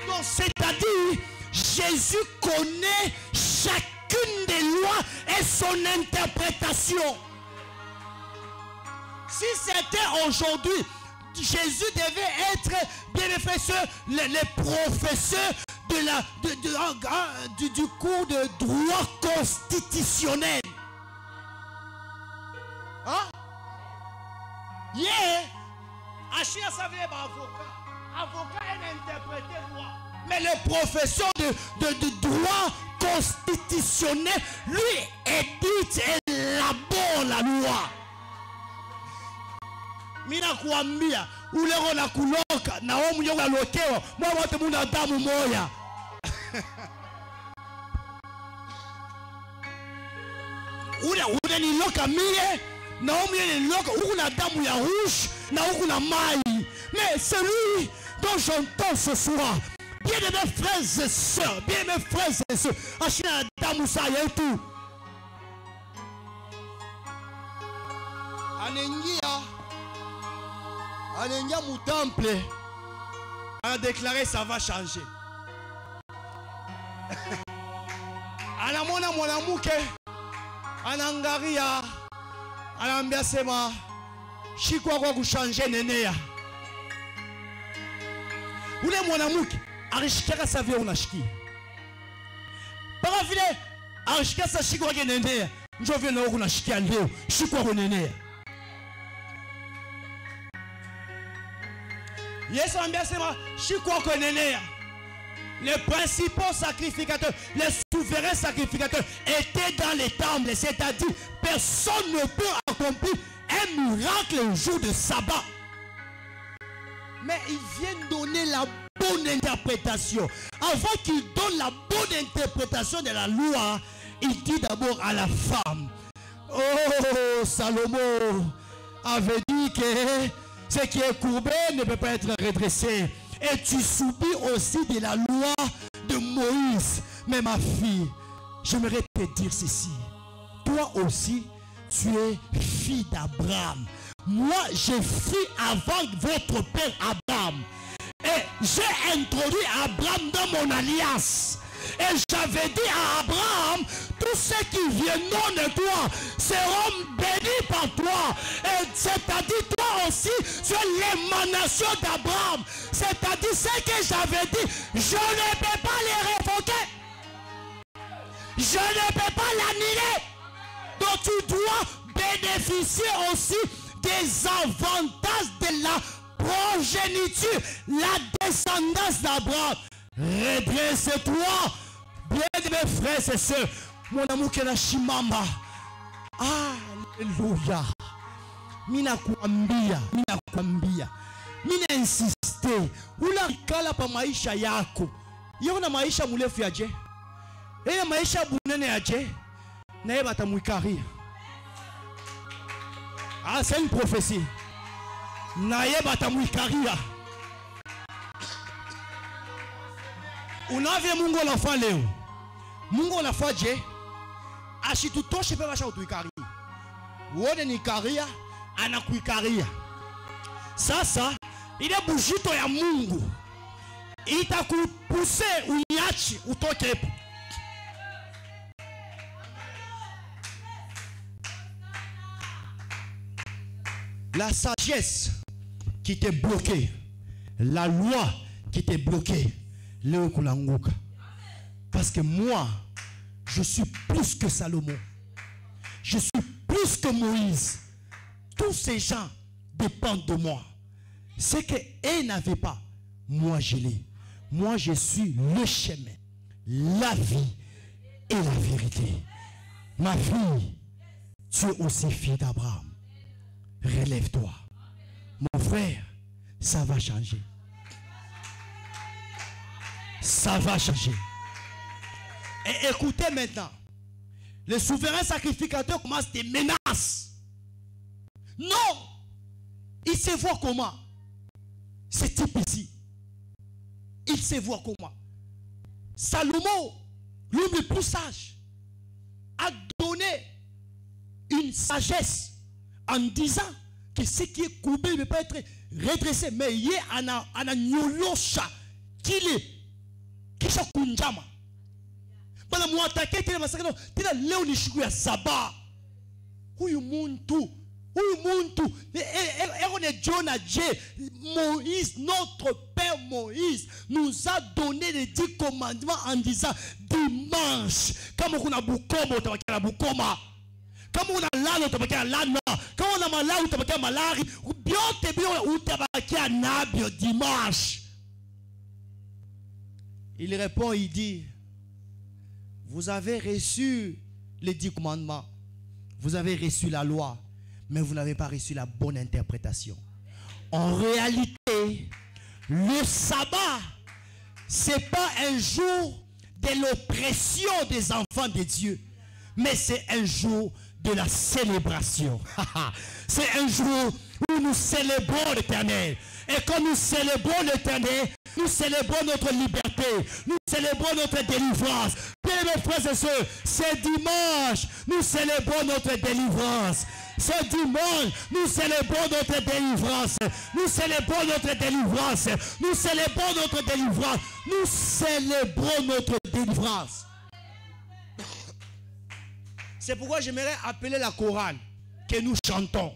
Speaker 5: Donc, c'est-à-dire, Jésus connaît chacune des lois et son interprétation. Si c'était aujourd'hui, Jésus devait être, bien frères, les professeurs du cours de droit constitutionnel. Hein? Yeah! Achia savait avocat et interpréter loi. Mais le professeur de droit constitutionnel, lui, édite et élabore la loi. Mina kuambia ule ona kuloka na omu yoga lokewa mwa watu muna damu moya. Ule ni loka mie, na omie ni loka, una damu ya rouge, na una maille. Mais celui dont j'entends ce soir, bien aimés frères et sœurs, bien aimés frères et sœurs, achina damu sa et tout. Anengia mu temple, a déclaré ça va changer. Anamona mwanamuke anangaria anaambia sema shikwa kwa kushanje nenea. Ule mwanamuke alishikaka sa vile unashikia. Para vile alishika sa shikwa kwa nenea, njoo vile na unashikia leo shikwa kwa nenea. Yesu anambia sema shikwa kwa nenea. Les principaux sacrificateurs, les souverains sacrificateurs étaient dans les temples, c'est-à-dire personne ne peut accomplir un miracle le jour de sabbat. Mais il vient donner la bonne interprétation. Avant qu'il donne la bonne interprétation de la loi, il dit d'abord à la femme, oh, Salomon avait dit que ce qui est courbé ne peut pas être redressé. Et tu subis aussi de la loi de Moïse. Mais ma fille, j'aimerais te dire ceci. Toi aussi, tu es fille d'Abraham. Moi, j'ai fui avant votre père Abraham. Et j'ai introduit Abraham dans mon alliance. Et j'avais dit à Abraham, tous ceux qui viendront de toi seront bénis par toi. Et c'est-à-dire toi aussi, tu es l'émanation d'Abraham. C'est-à-dire ce que j'avais dit, je ne peux pas les révoquer. Je ne peux pas l'annuler. Donc tu dois bénéficier aussi des avantages de la progéniture, la descendance d'Abraham. Redresse-toi, bien mes frères et sœurs. Mon amour qui est la chimamba. Alléluia. Mina kuambia. Mina insiste. Ula kala pa maisha yako. Yona maisha mulefu yaje. Eya maisha bunene yaje. Na yeba tamuikaria. C'est une prophétie. Na yeba tamuikaria. Unavye Mungu lafa leo. Mungu lafa je. Ashitutoshe pe basha utuikaria. Uone ni karia, anakuikaria. Sasa ile bujito ya Mungu itakupuse unyachi utoke hapo. La sagesse qui t'est bloquée, la loi qui t'est bloquée, le kulanguka. Parce que moi, je suis plus que Salomon. Je suis plus que Moïse. Tous ces gens dépendent de moi. Ce qu'eux n'avaient pas, moi je l'ai. Moi je suis le chemin, la vie et la vérité. Ma fille, tu es aussi fille d'Abraham. Relève-toi. Mon frère, ça va changer. Ça va changer. Et écoutez maintenant. Les souverains sacrificateurs commencent des menaces. Non. Il se voit comment? Ce type ici. Il se voit comment? Salomon, l'homme le plus sage, a donné une sagesse en disant que ce qui est courbé ne peut pas être redressé. Mais il y a un nyolosha qui est kisha kunjama. Bana muatake tena masakano tena leo ni siku ya saba. Huyu muntu et Jonah J. Moïse, notre père Moïse, nous a donné les 10 commandements en disant dimanche, comme on a bukoma, on a bukoma. Comme on a lana, on a lana. Comme on a malari, on a malari. Ou bien on a nabio dimanche. Il répond, il dit, vous avez reçu les 10 commandements. Vous avez reçu la loi. Mais vous n'avez pas reçu la bonne interprétation. En réalité, le sabbat, ce n'est pas un jour de l'oppression des enfants de Dieu, mais c'est un jour de la célébration. C'est un jour où nous célébrons l'Éternel. Et quand nous célébrons l'Éternel, nous célébrons notre liberté, nous célébrons notre délivrance. Bien, mes frères et sœurs, c'est dimanche, nous célébrons notre délivrance. Ce dimanche, nous célébrons notre délivrance. Nous célébrons notre délivrance. Nous célébrons notre délivrance. Nous célébrons notre délivrance. C'est pourquoi j'aimerais appeler la chorale que nous chantons.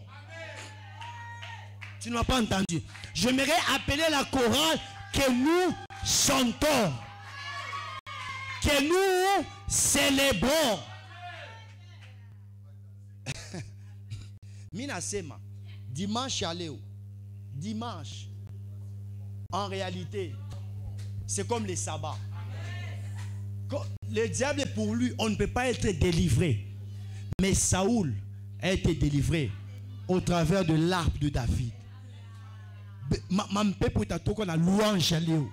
Speaker 5: Tu ne m'as pas entendu. J'aimerais appeler la chorale que nous chantons. Que nous célébrons. Minasema, dimanche Aléo, dimanche, en réalité, c'est comme les sabbats. Le diable, pour lui, on ne peut pas être délivré. Mais Saoul a été délivré au travers de l'arbre de David. Qu'on a louange Aléo.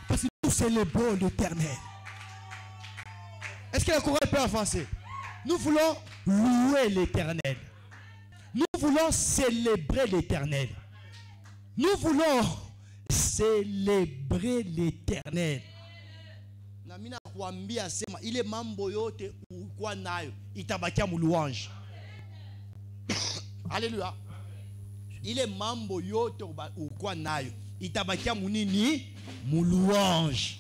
Speaker 5: Parce que nous célébrons l'Éternel. Est-ce que la chorale peut avancer? Nous voulons louer l'Éternel. Nous voulons célébrer l'Éternel. Nous voulons célébrer l'Éternel. Il est mambo yote ukwa nayo itabakia muluange. Alléluia. Il est mambo yote ukwa nayo itabakia munini muluange.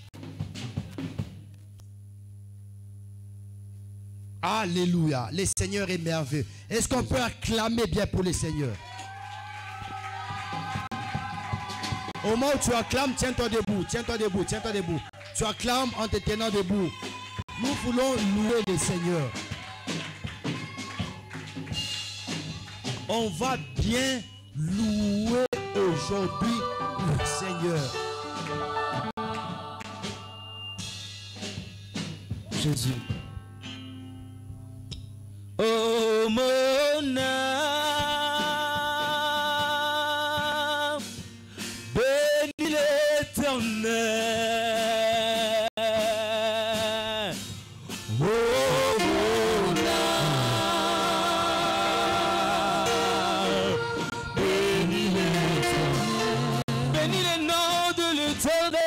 Speaker 5: Alléluia. Le Seigneur est merveilleux. Est-ce qu'on peut acclamer bien pour le Seigneur? Au moment où tu acclames, tiens-toi debout, tiens-toi debout, tiens-toi debout. Tu acclames en te tenant debout. Nous voulons louer le Seigneur. On va bien louer aujourd'hui le Seigneur. Jésus.
Speaker 3: Oh mon âme, bénis l'Éternel. Oh mon âme, bénis l'Éternel. Bénis le nom de l'Éternel.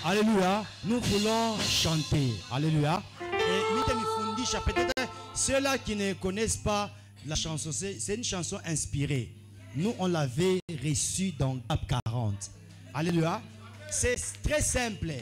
Speaker 4: Alléluia, nous voulons chanter. Alléluia. Et peut-être ceux-là qui ne connaissent pas la chanson, c'est une chanson inspirée. Nous, on l'avait reçue dans GAP 40. Alléluia. C'est très simple.